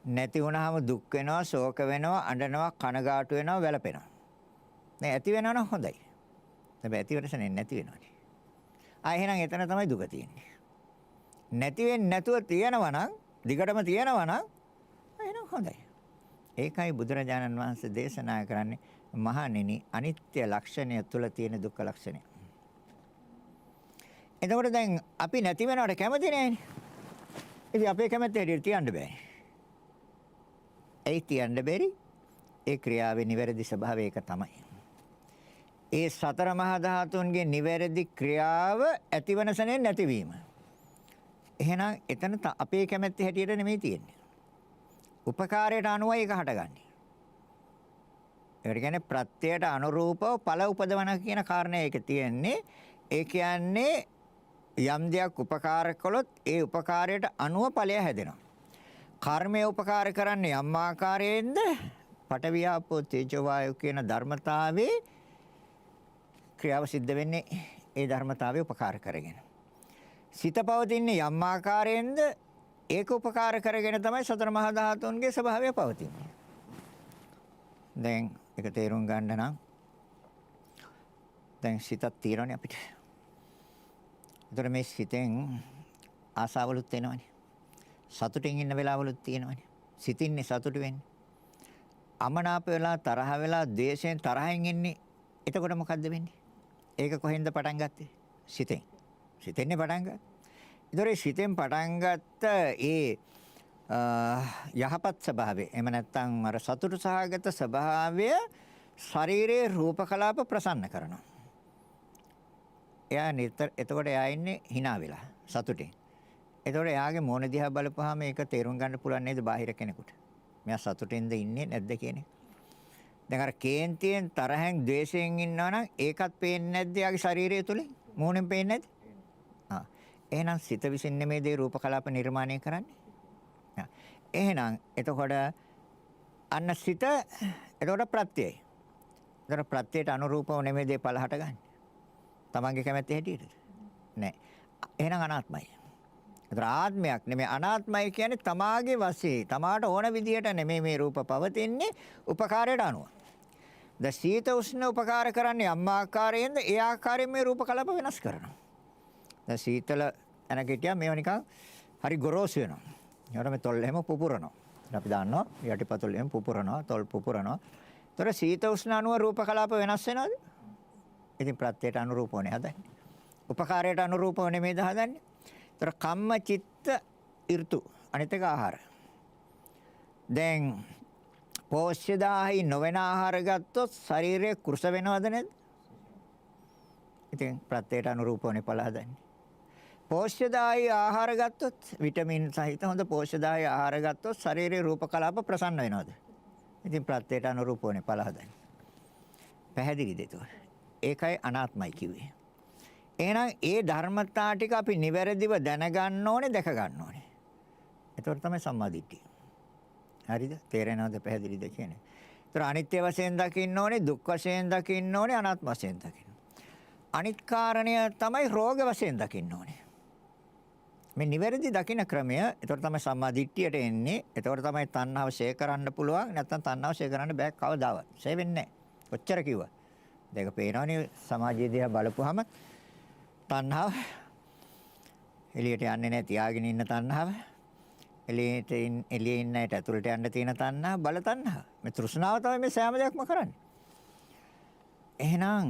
නැති වුණාම දුක් වෙනවා, ශෝක වෙනවා, අඬනවා, කනගාටු වෙනවා, වැළපෙනවා. දැන් ඇති වෙනවා නම් හොඳයි. හැබැයි ඇති වෙනසනේ නැති වෙනවනේ. එහෙනම් එතන තමයි දුක තියෙන්නේ. නැති වෙන්නේ නැතුව තියෙනවා නම්, දිගටම තියෙනවා නම් එහෙනම් හොඳයි. ඒකයි බුදුරජාණන් වහන්සේ දේශනා කරන්නේ මහණෙනි අනිත්‍ය ලක්ෂණය තුල තියෙන දුක්ඛ ලක්ෂණය. එතකොට දැන් අපි නැති වෙනවට කැමති නෑනේ. ඉතින් අපේ කැමැත්ත හැටියට තියන්න බෑනේ. ඒ තියන්න බැරි ඒ ක්‍රියාවේ නිවැරදි ස්වභාවය ඒක තමයි. ඒ සතර මහා ධාතුන්ගේ නිවැරදි ක්‍රියාව ඇතිවනසනේ නැතිවීම. එහෙනම් එතන අපේ කැමැත්ත හැටියට නෙමෙයි තියෙන්නේ. උපකාරයට අනුව ඒක හටගන්නේ. ඒකට කියන්නේ ප්‍රත්‍යයට අනුරූපව ඵල උපදවන කියන කාරණේ ඒක තියෙන්නේ. ඒ කියන්නේ යම් දෙයක් උපකාර කළොත් ඒ උපකාරයට අනුව ඵලය හැදෙනවා. කර්මය උපකාර කරන්නේ යම් ආකාරයෙන්ද පඨවි ආපෝ තේජෝ වායු කියන ධර්මතාවේ ක්‍රියාව සිද්ධ වෙන්නේ ඒ ධර්මතාවේ උපකාර කරගෙන. සිත පවතින්නේ යම් ආකාරයෙන්ද ඒක උපකාර කරගෙන තමයි සතර මහා ධාතුන්ගේ ස්වභාවය පවතින්නේ. දැන් ඒක තේරුම් ගන්න නම් දැන් සිතක් තියෙනවනේ අපිට. ඒතර මේ සිතෙන් ආසාවලුත් එනවනේ. සතුටින් ඉන්න වෙලාවලුත් තියෙනවනේ. සිතින්නේ සතුට වෙන්නේ. අමනාප වෙලා තරහ වෙලා ද්වේෂයෙන් තරහින් ඉන්නේ. එතකොට මොකද්ද වෙන්නේ? ඒක කොහෙන්ද පටන් ගත්තේ? සිතෙන්. සිතෙන්නේ පටන් ගත්තා. ඒතර සිතෙන් පටන් ගත්ත ඒ යහපත් ස්වභාවය එහෙම නැත්නම් අර සතුට සහගත ස්වභාවය ශරීරයේ රූප කලාප ප්‍රසන්න කරනවා. එයා එතකොට එයා ඉන්නේ hina වෙලා සතුටින්. එතකොට එයාගේ මෝන දිහා බලපුවාම ඒක තේරුම් ගන්න පුළුවන් නේද බාහිර කෙනෙකුට. මෙයා සතුටින්ද ඉන්නේ නැද්ද කියන එක. දැන් අර කේන්තියෙන් තරහෙන් ද්වේෂයෙන් ඉන්නවා නම් ඒකත් පේන්නේ නැද්ද එයාගේ ශරීරය තුලින්? මෝනෙන් පේන්නේ නැද්ද? එහෙනම් සිත විසින් නෙමේ දේ රූප කලාප නිර්මාණය කරන්නේ. එහෙනම් එතකොට අන්න සිත එතකොට ප්‍රත්‍යයයි. එතකොට ප්‍රත්‍යයට අනුරූපව නෙමේ දේ පළ හටගන්නේ. තමන්ගේ කැමැත්ත හැටියටද? නෑ. එහෙනම් අනාත්මයි. ඒතර ආත්මයක් නෙමෙයි අනාත්මයි කියන්නේ තමාගේ වශයෙන් තමාට ඕන විදියට නෙමෙයි මේ රූප පවතින්නේ උපකාරයට අනුව. ද සීත උෂ්ණ උපකාර කරන්නේ යම් ආකාරයෙන්ද ඒ ආකාරයෙන් මේ රූප කලාප වෙනස් කරනවා. ද සීතල එන කෙටියා මේව නිකන් හරි ගොරෝසු වෙනවා. ඊට මේ තොල් එහෙම පුපුරනවා. අපි දාන්නවා යටිපතුල් එහෙම පුපුරනවා තොල් පුපුරනවා. ඒතර සීත උෂ්ණ අනුව රූප කලාප වෙනස් වෙනවද? ඉතින් ප්‍රත්‍යයට අනුරූපවනේ හදන්නේ. උපකාරයට අනුරූපව නෙමෙයිද හදන්නේ? ඒතර කම්ම චිත්ත ඍතු අනිත් එක ආහාර. දැන් පෝෂ්‍යදාහි නොවන ආහාර ගත්තොත් ශරීරය කුරුස වෙනවද නැද්ද? ඉතින් ප්‍රත්‍යයට අනුරූපවනේ පළ හදන්නේ. පෝෂ්‍යදාහි ආහාර ගත්තොත් විටමින් සහිත හොඳ පෝෂ්‍යදාහි ආහාර ගත්තොත් ශරීරයේ රූප කලාප ප්‍රසන්න වෙනවද? ඉතින් ප්‍රත්‍යයට අනුරූපවනේ පළ හදන්නේ. පැහැදිලිද ඒක? ඒකයි අනාත්මයි කිව්වේ. එහෙනම් ඒ ධර්මතා ටික අපි නිවැරදිව දැනගන්න ඕනේ, දැක ගන්න ඕනේ. ඒතකොට තමයි සම්මාදිට්ඨිය. හරිද? තේරෙනවද පැහැදිලිද කියන්නේ? ඒතර අනිත්‍ය වශයෙන් දකින්න ඕනේ, දුක් වශයෙන් දකින්න ඕනේ, අනාත්ම වශයෙන් දකින්න. අනිත් කාරණය තමයි රෝග වශයෙන් දකින්න ඕනේ. මේ නිවැරදි දකින්න ක්‍රමය, ඒතකොට තමයි සම්මාදිට්ඨියට එන්නේ. ඒතකොට තමයි තණ්හාව ෂේ කරන්න පුළුවන්. නැත්නම් තණ්හාව ෂේ කරන්න බෑ කවදාවත්. ෂේ වෙන්නේ නැහැ. කොච්චර කිව්වා. දෙක පේනවනේ සමාජයේ දිහා බලපුවාම තණ්හාව එළියට යන්නේ නැහැ තියාගෙන ඉන්න තණ්හාව එළියේ ඉන්න ඇට ඇතුළට යන්න තියෙන තණ්හාව බල තණ්හාව මේ තෘෂ්ණාව තමයි මේ සෑම දෙයක්ම කරන්නේ එහෙනම්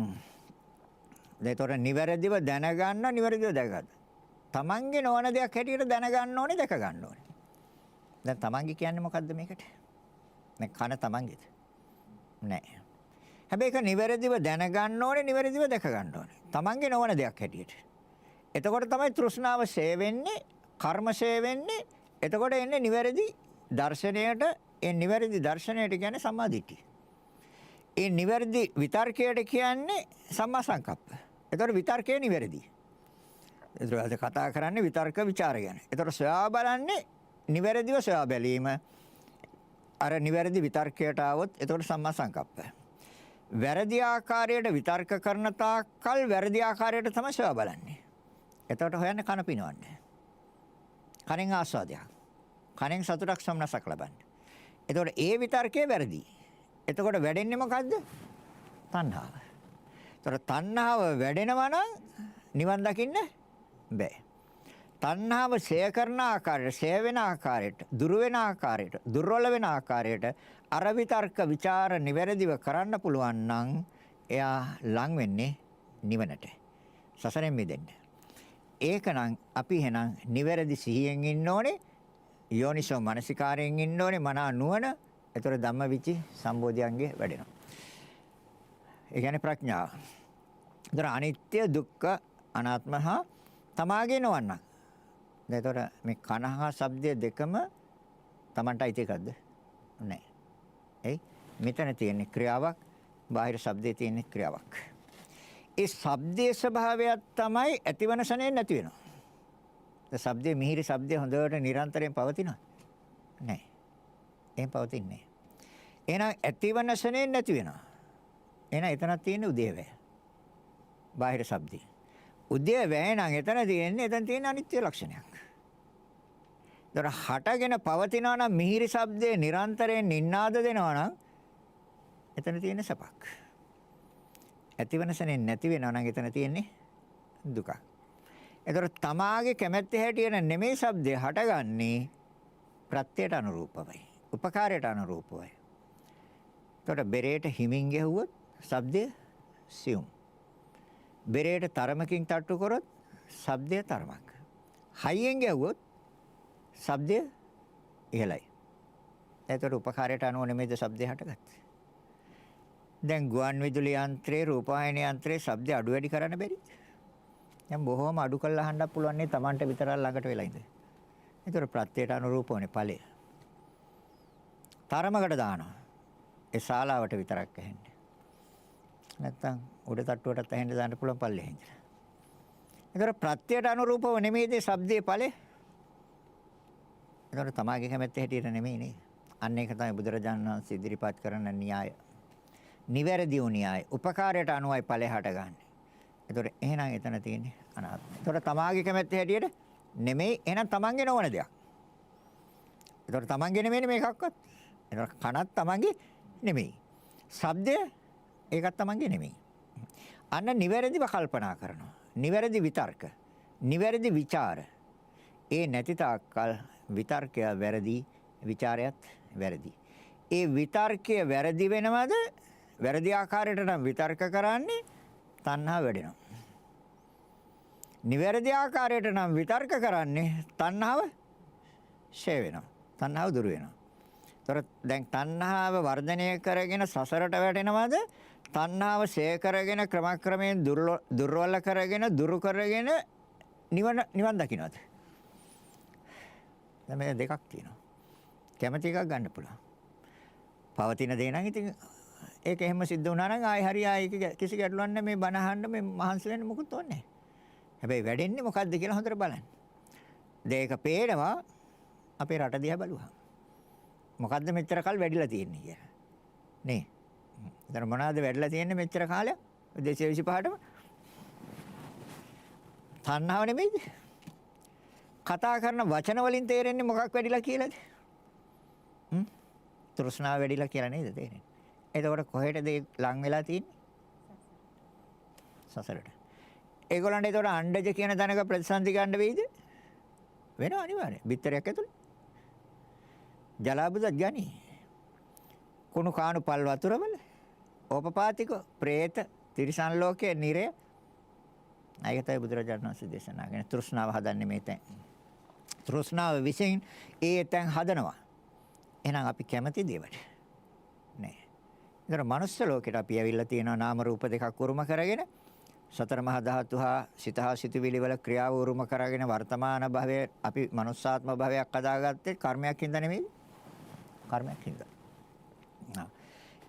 ඒතොර නිවැරදිව දැනගන්න නිවැරදිව දැකගන්න. තමන්ගේ නොවන දෙයක් හැටියට දැනගන්න ඕනේ දැක ගන්න ඕනේ. දැන් තමන්ගේ කියන්නේ මොකද්ද මේකට? දැන් කන තමන්ගේද? නෑ. හැබැයි ඒක නිවැරදිව දැනගන්න ඕනේ නිවැරදිව දැක ගන්න ඕනේ. තමන්ගේ නොවන දෙයක් හැටියට. එතකොට තමයි තෘෂ්ණාව ෂේ වෙන්නේ, කර්ම ෂේ වෙන්නේ. එතකොට එන්නේ නිවැරදි දර්ශනයට, ඒ නිවැරදි දර්ශනයට කියන්නේ සම්මාදිට්ඨිය. ඒ නිවැරදි විතර්කයට කියන්නේ සම්මා සංකප්ප. එතකොට විතර්කය නිවැරදි. ඒතර කතා කරන්නේ විතර්ක ਵਿਚාර ගැන. ඒතර සොයා බලන්නේ නිවැරදිව සොයා බැලීම. අර නිවැරදි විතර්කයට આવොත් එතකොට සම්මා සංකප්ප. වැරදි ආකාරයට විතර්ක කරන තාක්කල් වැරදි ආකාරයට තමයි සොයා බලන්නේ. එතකොට හොයන්නේ කන පිනවන්නේ. කනෙන් ආස්වාදයක්. කනෙන් සතුටක් සම්නසක් ලබන්නේ. එතකොට ඒ විතර්කයේ වැරදි. එතකොට වැඩෙන්නේ මොකද්ද? තණ්හාව. එතකොට තණ්හාව වැඩෙනවා නම් නිවන් දකින්න බෑ. තණ්හාව ඡය කරන ආකාරයට, ඡය වෙන ආකාරයට, දුර වෙන ආකාරයට, දුර්වල වෙන ආකාරයට අර විතර්ක ਵਿਚාර නිවැරදිව කරන්න පුළුවන් නම් එයා ලං වෙන්නේ නිවනට. සසරෙන් මිදෙන්න. ඒකනම් අපි එහෙනම් නිවැරදි සිහියෙන් ඉන්න ඕනේ. යෝනිසෝ මනසිකාරයෙන් ඉන්න ඕනේ. මනා නුවණ. ඒතර ධම්මවිචි සම්බෝධියන්ගේ වැඩෙනවා. ඒ කියන්නේ ප්‍රඥාව. ඒතර අනිත්‍ය දුක්ඛ අනාත්ම හා තමාගේ නොවන්න. ඒතර මේ කන හා ශබ්දය දෙකම Tamanට අයිති එකක්ද? නැහැ. එයි මෙතන තියෙන ක්‍රියාවක්, බාහිර ශබ්දයේ තියෙන ක්‍රියාවක්. ඒ ශබ්දයේ ස්වභාවයක් තමයි ඇතිවන ශනේ නැති වෙනවා. ඒ ශබ්දයේ මිහිරි ශබ්දය හොඳට නිරන්තරයෙන් පවතිනවා. නැහැ. එහෙම පවතින්නේ. එහෙනම් ඇතිවන ශනේ නැති වෙනවා. එහෙනම් එතනක් තියෙන උදේවැය. බාහිර ශබ්දේ. උදේවැය නම් එතන තියෙන අනිත්‍ය ලක්ෂණයක්. දර හටගෙන පවතිනවා නම් මිහිරි ශබ්දේ නිරන්තරයෙන් නින්නාද දෙනවා නම් එතන තියෙන සපක්. ඇතිවන ශනේ නැති වෙනවා නම් එතන තියෙන්නේ දුකක්. ඒතර තමාගේ කැමැත්ත හැටියට නෙමෙයි ශබ්දය හටගන්නේ ප්‍රත්‍යයට අනුරූපවයි. උපකාරයට අනුරූපවයි. එතකොට බෙරේට හිමින් ගැහුවොත් ශබ්දය සියුම්. බෙරේට තරමකින් තට්ටු කරොත් ශබ්දය තරමක්. හයියෙන් ගැහුවොත් ශබ්දය ඉහළයි. ඒතර උපකාරයට අනුව නෙමෙයිද ශබ්දය හටගත්තේ. දැන් ගුවන් විදුලි යන්ත්‍රේ, රූපවාහිනී යන්ත්‍රේ ශබ්දය අඩු වැඩි කරන්න බැරිද? දැන් බොහොම අඩු කරලා අහන්නත් පුළුවන් නේ Tamanට විතරක් ළඟට වෙලා ඉඳලා. ඒතර ප්‍රත්‍යයට අනුරූපවනේ ඵලය. තරමකට දානවා. ඒ ශාලාවට විතරක් ඇහෙන්නේ. නැත්තම් උඩ තට්ටුවටත් ඇහෙන්න දාන්න පුළුවන් පල්ලේ හින්දා. ඒතර ප්‍රත්‍යයට අනුරූපව නෙමෙයිද ශබ්දයේ ඵලය? ඒතර තමාගේ කැමැත්ත හැටියට නෙමෙයි නේ. අන්න ඒක තමයි බුදුරජාණන් වහන්සේ ඉදිරිපත් කරන න්‍යාය. නිවැරදි වූ න්‍යාය. උපකාරයට අනුවයි ඵලය හටගන්නේ. ඒතර එහෙනම් එතන තියෙන්නේ අනාත්මය. ඒතර තමාගේ කැමැත්ත හැටියට නෙමෙයි. එහෙනම් තමන්ගේ නොවන දෙයක්. ඒතර තමන්ගේ නෙමෙයි මේකක්වත්. ඒතර කනත් තමන්ගේ නෙමෙයි. ශබ්දය ඒකත් තමන්ගේ නෙමෙයි. අන්න නිවැරදිව කල්පනා කරනවා. නිවැරදි විතර්ක. නිවැරදි ਵਿਚාර. ඒ නැති තාක්කල් විතර්කය වැරදි, ਵਿਚාරයත් වැරදි. ඒ විතර්කය වැරදි වෙනවද? වැරදි ආකාරයට නම් විතර්ක කරන්නේ තණ්හා වැඩෙනවා. නිවැරදි ආකාරයට නම් විතර්ක කරන්නේ තණ්හාව ෂේ වෙනවා. තණ්හාව දුර වෙනවා. ඒතර දැන් තණ්හාව වර්ධනය කරගෙන සසරට වැටෙනවද? තණ්හාව ෂේ කරගෙන ක්‍රමක්‍රමයෙන් දුර්වල කරගෙන දුරු කරගෙන නිවන් දකින්නද? දැන් මේ දෙකක් තියෙනවා. කැමැති එකක් ගන්න පුළුවන්. පවතින දේ නම් ඉතින් ඒක එහෙම සිද්ධ වුණා නම් ආයි හරි ආයි කිසි ගැටලුවක් නැහැ. මේ බණ අහන්න මේ මහන්සි වෙන්න මොකුත් ඕනේ නැහැ. හැබැයි වැඩෙන්නේ මොකද්ද කියලා හොඳට බලන්න. දෙයක පේනවා අපේ රට දිහා බලුවා. මොකද්ද මෙච්චර කල් වැඩිලා තියෙන්නේ කියලා. නේ. එතන මොනවද වැඩිලා තියෙන්නේ මෙච්චර කාලයක්? 225ටම. තණ්හාව නෙමෙයිද? කතා කරන වචන වලින් තේරෙන්නේ මොකක් වැඩිලා කියලාද? තෘෂ්ණාව වැඩිලා කියලා නේද තේරෙන්නේ? එතකොට කොහෙටද ලං වෙලා තියෙන්නේ? සසරට. ඒගොල්ලන්ට ඒතකොට අණ්ඩජ කියන තැනක ප්‍රතිසන්දි ගන්න වෙයිද? වෙනවා අනිවාර්යයෙන්. බිත්තරයක් ඇතුලේ. ජලාබුදත් ගනි. කුණු කාණු පල් වතුරවල ඕපපාතික, പ്രേත, තිරිසන් ලෝකයේ නිරය. ඒක තමයි බුදුරජාණන් වහන්සේ දේශනා කරන්නේ. තෘෂ්ණාව හදන්නේ මේ තැන්. තෘෂ්ණාව විසින් ඒ තැන් හදනවා. එහෙනම් අපි කැමති දේවට නෑ. ඒතර මනුස්ස ලෝකෙට අපි ඇවිල්ලා තියෙනවා නාම රූප දෙකක් උරුම කරගෙන සතර මහා ධාතු හා සිත හා සිතුවිලි වල ක්‍රියාව උරුම කරගෙන වර්තමාන භවයේ අපි මනුස්සාත්ම භවයක් හදාගත්තේ කර්මයක් හින්දා නෙමෙයි. කර්මයක් හින්දා.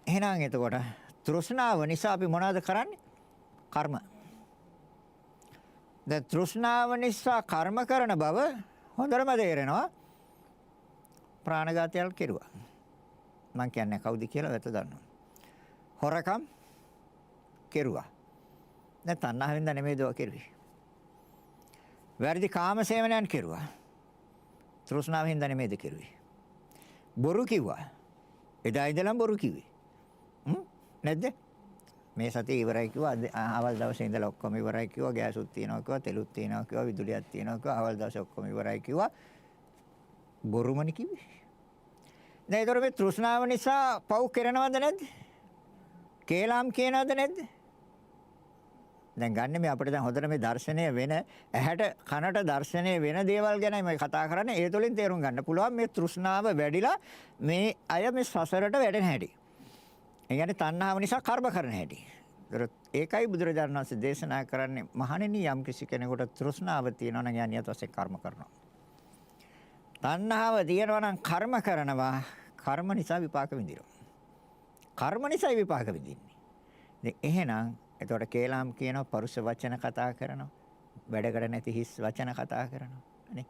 එහෙනම් එතකොට තෘෂ්ණාව නිසා අපි මොනවද කරන්නේ? කර්ම. දැන් තෘෂ්ණාව නිසා කර්ම කරන බව හොඳටම තේරෙනවා. ප්‍රාණඝාතයල් කෙරුවා. මං කියන්නේ කවුද කියලා වෙත දන්නවා. හොරකම් කෙරුවා. දැන් තණ්හාවෙන්ද නෙමෙයි දෝ කෙරුවේ. වැරදි කාම සේවනයන් කෙරුවා. තෘෂ්ණාවෙන්ද නෙමෙයිද කෙරුවේ. බොරු කිව්වා. එදා ඉඳලම බොරු කිව්වේ. නැද්ද? මේ සතිය ඉවරයි කිව්වා. අවල් දවසේ ඉඳලා ඔක්කොම ඉවරයි කිව්වා. ගෑසුත් තියනවා කිව්වා. තෙලුත් තියනවා කිව්වා. විදුලියක් තියනවා කිව්වා. අවල් දවසේ ඔක්කොම ඉවරයි කිව්වා. බොරුමනේ කිව්වේ. දැන් ඒතර මේ තෘෂ්ණාව නිසා පව් කරනවද නැද්ද? කේලම් කියනවද නැද්ද? දැන් ගන්න මේ අපිට දැන් හොඳට මේ දර්ශනය වෙන ඇහැට කනට දර්ශනය වෙන දේවල් ගැනයි මම කතා කරන්නේ. ඒ තුලින් තේරුම් ගන්න පුළුවන් මේ තෘෂ්ණාව වැඩිලා මේ අය මේ සසරට වැටෙන හැටි. ඒ කියන්නේ තණ්හාව නිසා කර්ම කරන හැටි. ඒකයි බුදුරජාණන් වහන්සේ දේශනා කරන්නේ මහණෙනි යම් කිසි කෙනෙකුට තෘෂ්ණාව තියෙනවා නම් යානියත් වශයෙන් කර්ම කරනවා. තණ්හාව තියෙනවා නම් කර්ම කරනවා. කර්ම නිසා විපාක විඳිනවා. කර්ම නිසා විපාක විඳින්නේ. දැන් එහෙනම් එතකොට කේලම් කියනවා පරුෂ වචන කතා කරනවා. වැඩකට නැති හිස් වචන කතා කරනවා. නේ.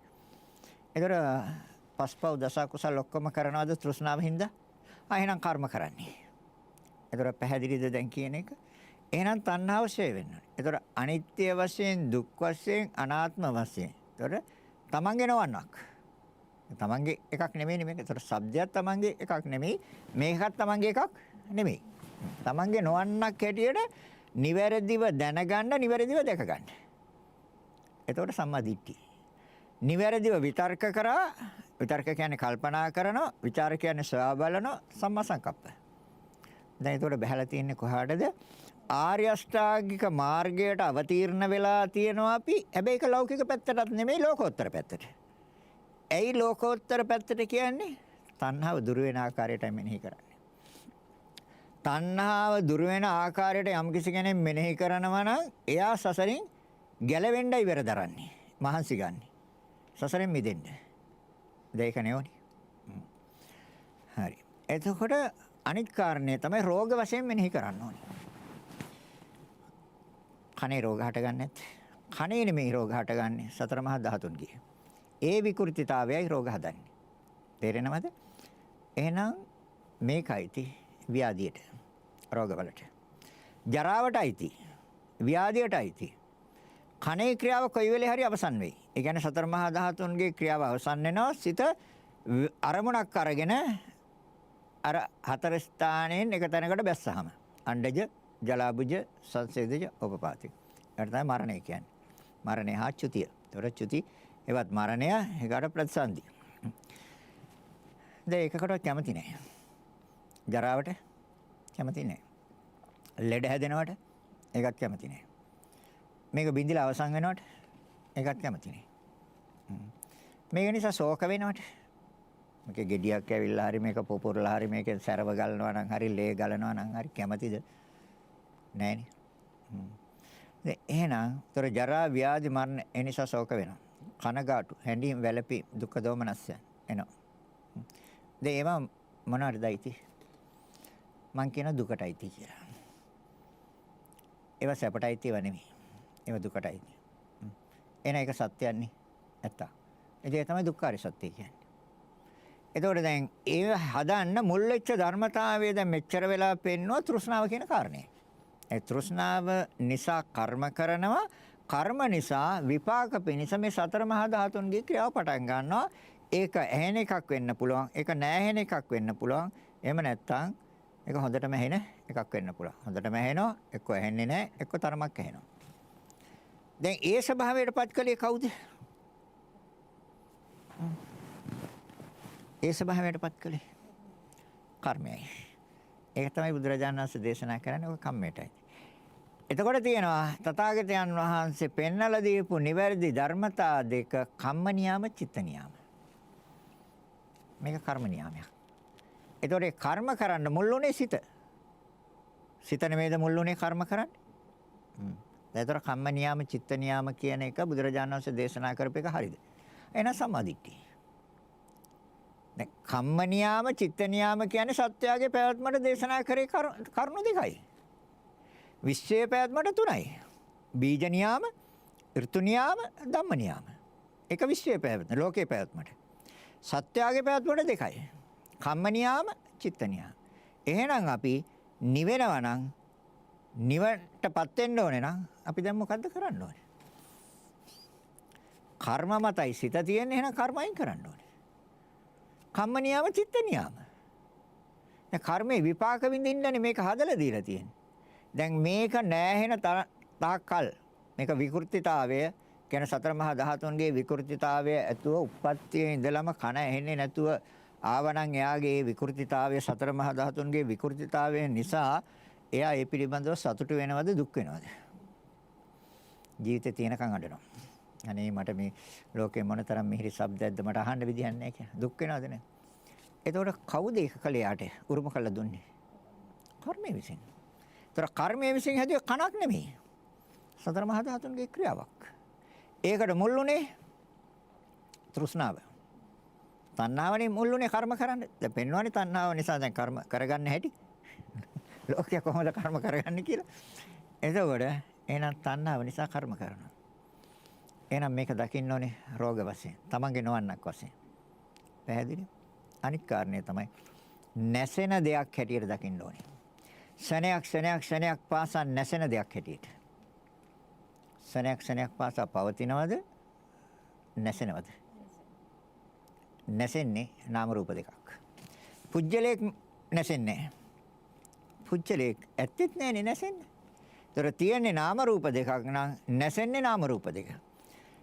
එතකොට පස්පව් දස කුසල ඔක්කොම කරනවද තෘෂ්ණාව හින්දා? එහෙනම් කර්ම කරන්නේ. එතකොට පැහැදිලිද දැන් කියන එක? එහෙනම් තණ්හාව ෂේ වෙන්න ඕනේ. එතකොට අනිත්‍ය වශයෙන්, දුක් වශයෙන්, අනාත්ම වශයෙන්. එතකොට තමන්ගේ නොවන්නක්. තමන්ගේ එකක් නෙමෙයි මේක. එතකොට શબ્දයක් තමන්ගේ එකක් නෙමෙයි. මේකත් තමන්ගේ එකක් නෙමෙයි. තමන්ගේ නොවන්නක් හැටියට නිවැරදිව දැනගන්න, නිවැරදිව දැක ගන්න. එතකොට සම්මා දිට්ඨිය. නිවැරදිව විතර්ක කරා, විතර්ක කියන්නේ කල්පනා කරනවා, විචාර කියන්නේ සොයා බලනවා, සම්මා සංකප්ප. දැන් ඒතකොට බහැලා තියෙන්නේ කොහාටද? ආර්ය අෂ්ටාංගික මාර්ගයට අවතීර්ණ වෙලා තියෙනවා අපි. හැබැයි ඒක ලෞකික පැත්තටත් නෙමෙයි ලෝකෝත්තර පැත්තට. ඇයි ලෝකෝත්තර පැත්තට කියන්නේ? තණ්හාව දුර වෙන ආකාරයටයි මෙනෙහි කරන්නේ. තණ්හාව දුර වෙන ආකාරයට යම් කිසි කෙනෙක් මෙනෙහි කරනවා නම් එයා සසරින් ගැලවෙන්නයි ඉවර දරන්නේ. මහන්සි ගන්න. සසරෙන් මිදෙන්න. දෙයක නෙවෙයි. හරි. එතකොට අනිත් කාරණේ තමයි රෝග වශයෙන් මෙනෙහි කරන්න ඕනේ. කනේ රෝග හටගන්නේ නැත්. කනේ නෙමෙයි රෝග හටගන්නේ සතර මහා ධාතුන්ගේ. ඒ විකෘතිතාවයයි රෝග හදන්නේ. තේරෙනවද? එහෙනම් මේකයිති ව්‍යාධියට රෝගවලට. ජරාවටයිති ව්‍යාධියටයිති. කනේ ක්‍රියාව කොයි වෙලේ හරි අවසන් වෙයි. ඒ කියන්නේ සතර මහා ධාතුන්ගේ ක්‍රියාව අවසන් වෙනවා. සිත අරමුණක් අරගෙන අර හතර ස්ථානයෙන් එක තැනකට බැස්සහම අණ්ඩජ, ජලාබුජ, සංසේදජ, උපපාතික. ඒකට තමයි මරණය කියන්නේ. මරණය හා චුතිය. ඒතොර චුති එවත් මරණය ඒකට ප්‍රතිසන්දි. දැන් ඒකකට කැමති නැහැ. ජරාවට කැමති නැහැ. ලෙඩ හැදෙනවට ඒකත් කැමති නැහැ. මේක බින්දිලා අවසන් වෙනවට ඒකත් කැමති නැහැ. මේක නිසා ශෝක වෙනවට මේක ගෙඩියක් ඇවිල්ලා හරි මේක පොපුරලා හරි මේක සැරව ගලනවා නම් හරි ලේ ගලනවා නම් හරි කැමතිද? නැහැනේ. දැන් එහෙනම් තොර ජරා ව්‍යාධි මරණ ඒ නිසා ශෝක වෙනවා. කනගාටු, හැඬීම්, වැළපීම්, දුක් දෝමනස්ය එනවා. දැන් ඒවා මොනවටදයිති? මං කියන දුකටයිති කියලා. ඒවා සැපටයිති ඒවා නෙමෙයි. ඒවා දුකටයිති. එන එක සත්‍යයන්නේ නැත්තා. ඒ තමයි දුක්ඛාර සත්‍ය කියන්නේ. එතකොට දැන් ඒ හදන්න මුල් වෙච්ච ධර්මතාවය දැන් මෙච්චර වෙලා පෙන්වුවා තෘෂ්ණාව කියන කාරණේ. ඒ තෘෂ්ණාව නිසා කර්ම කරනවා. කර්ම නිසා විපාක පිණිස මේ සතර මහා ධාතුන්ගේ ක්‍රියාව පටන් ගන්නවා. ඒක ඇහෙන එකක් වෙන්න පුළුවන්. ඒක නැහැ එකක් වෙන්න පුළුවන්. එහෙම නැත්නම් ඒක හොඳටම ඇහෙන එකක් වෙන්න පුළුවන්. හොඳටම ඇහෙනවා, එක්ක ඇහෙන්නේ නැහැ, එක්ක තරමක් ඇහෙනවා. දැන් ඒ ස්වභාවයටපත් කලේ කවුද? ඒ ස්වභාවයටපත් කලේ කර්මයයි. ඒක තමයි බුදුරජාණන් වහන්සේ දේශනා කරන්නේ ඔය කම්මයටයි. එතකොට තියෙනවා තථාගතයන් වහන්සේ පෙන්වලා දීපු නිවැරදි ධර්මතා දෙක කම්ම නියාම චිත්ත නියාම. මේක කර්ම නියාමයක්. එතකොට ඒ කර්ම කරන්න මුල්ුනේ සිත. සිත නෙමෙයිද මුල්ුනේ කර්ම කරන්නේ? ඒතර කම්ම නියාම චිත්ත නියාම කියන එක බුදුරජාණන් වහන්සේ දේශනා කරපු එක හරියද? එහෙනම් සම්මාදිට්ඨිය. දැන් කම්ම නියාම චිත්ත නියාම කියන්නේ සත්‍යයේ පැවැත්මට දේශනා කරේ කරුණු දෙකයි. විශ්වයේ පැවැත්මට තුනයි. බීජ නියාම, ඍතු නියාම, ධම්ම නියාම. ඒක විශ්වයේ පැවැත්ම, ලෝකයේ පැවැත්මට. සත්‍යයේ පැවැත්මට දෙකයි. කම්ම නියාම, චිත්ත නියාම. එහෙනම් අපි නිවෙනවා නම් නිවටපත් වෙන්න ඕනේ නම් අපි දැන් මොකද්ද කරන්න ඕනේ? කර්ම මතයි සිත තියෙන්නේ, එහෙනම් කර්මයෙන් කරන්න ඕනේ. කම්ම නියාම චිත්ත නියාම. දැන් කර්මේ විපාක විඳින්නනේ මේක හදලා දීලා තියෙන්නේ. දැන් මේක නෑහෙන තාක්කල් මේක විකෘතිතාවය කියන සතර මහා ධාතුන්ගේ විකෘතිතාවය ඇතුව උප්පත්තියේ ඉඳලම කන ඇහෙන්නේ නැතුව ආවනම් එයාගේ විකෘතිතාවය සතර මහා ධාතුන්ගේ විකෘතිතාවය නිසා එයා ඒ පිළිබඳව සතුටු වෙනවද දුක් වෙනවද? ජීවිතේ තියෙනකන් අඬනවා. අනේ මට මේ ලෝකේ මොනතරම් මිහිරි ශබ්දයක්ද මට අහන්න විදියක් නැහැ කියලා. දුක් වෙනවද නැහැ? එතකොට කවුද ඒක කළේ යාට? උරුම කළා දුන්නේ. කර්මයේ විසින්. ඒතර කර්මයේ විසින් හැදුවේ කණක් නෙමෙයි. සතර මහා ධාතුන්ගේ ක්‍රියාවක්. ඒකට මුල්ුනේ තෘෂ්ණාව. තණ්හාවනේ මුල්ුනේ කර්ම කරන්න. දැන් පෙන්වන්නේ තණ්හාව නිසා දැන් කර්ම කරගන්න හැටි. ලෝකයා කොහොමද කර්ම කරගන්නේ කියලා. එතකොට එහෙනම් තණ්හාව නිසා කර්ම කරනවා. එහෙනම් මේක දකින්න ඕනේ රෝග වශයෙන්. තමන්ගේ නොවන්නක් වශයෙන්. පැහැදිලි? අනිත් කාරණේ තමයි නැසෙන දෙයක් හැටියට දකින්න ඕනේ. ශනයක් පාසා නැසෙන දෙයක් හැටියට. ශනයක් පාසා පවතිනවද? නැසෙනවද? නැසෙන්නේ නාම රූප දෙකක්. පුජ්‍යලයක් නැසෙන්නේ නැහැ. පුජ්‍යලයක් ඇත්තෙත් නැහැනේ නැසෙන්නේ. ඒතර තියෙන්නේ නාම රූප දෙකක් නම් නැසෙන්නේ නාම රූප දෙක.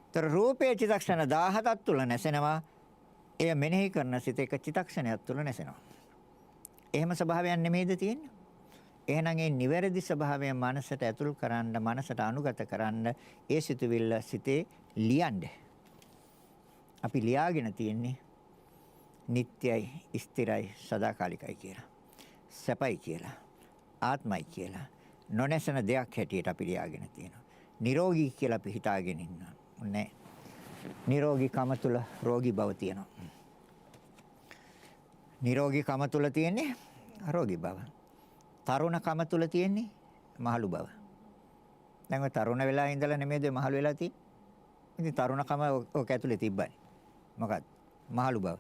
ඒතර රූපේ චිත්තක්ෂණ 17ක් තුල නැසෙනවා. එය මෙනෙහි කරන සිත එක චිත්තක්ෂණයක් තුල නැසෙනවා. එහෙම ස්වභාවයක් නෙමෙයිද තියෙන්නේ? එහෙනම් ඒ නිවැරදි ස්වභාවය මනසට ඇතුල් කරන්න, මනසට අනුගත කරන්න, ඒ සිතුවිල්ල සිතේ ලියන්න. අපි ලියාගෙන තියෙන්නේ නිට්ටයයි, ස්ථිරයි, සදාකාලිකයි කියලා. සැපයි කියලා, ආත්මයි කියලා. නොනැසෙන දෙයක් හැටියට අපි ලියාගෙන තියෙනවා. නිරෝගී කියලා අපි හිතාගෙන ඉන්නවා. නෑ. නිරෝගීකම තුල රෝගී බව තියෙනවා. නිරෝගීකම තුල තියෙන්නේ රෝගී බව. තරුණකම තුල තියෙන්නේ මහලු බව. දැන් ඔය තරුණ වෙලා ඉඳලා නෙමෙයිද මහලු වෙලා තියෙන්නේ? ඉතින් තරුණකම ඔක ඇතුලේ තිබ්බනේ. මොකක්ද? මහලු බව.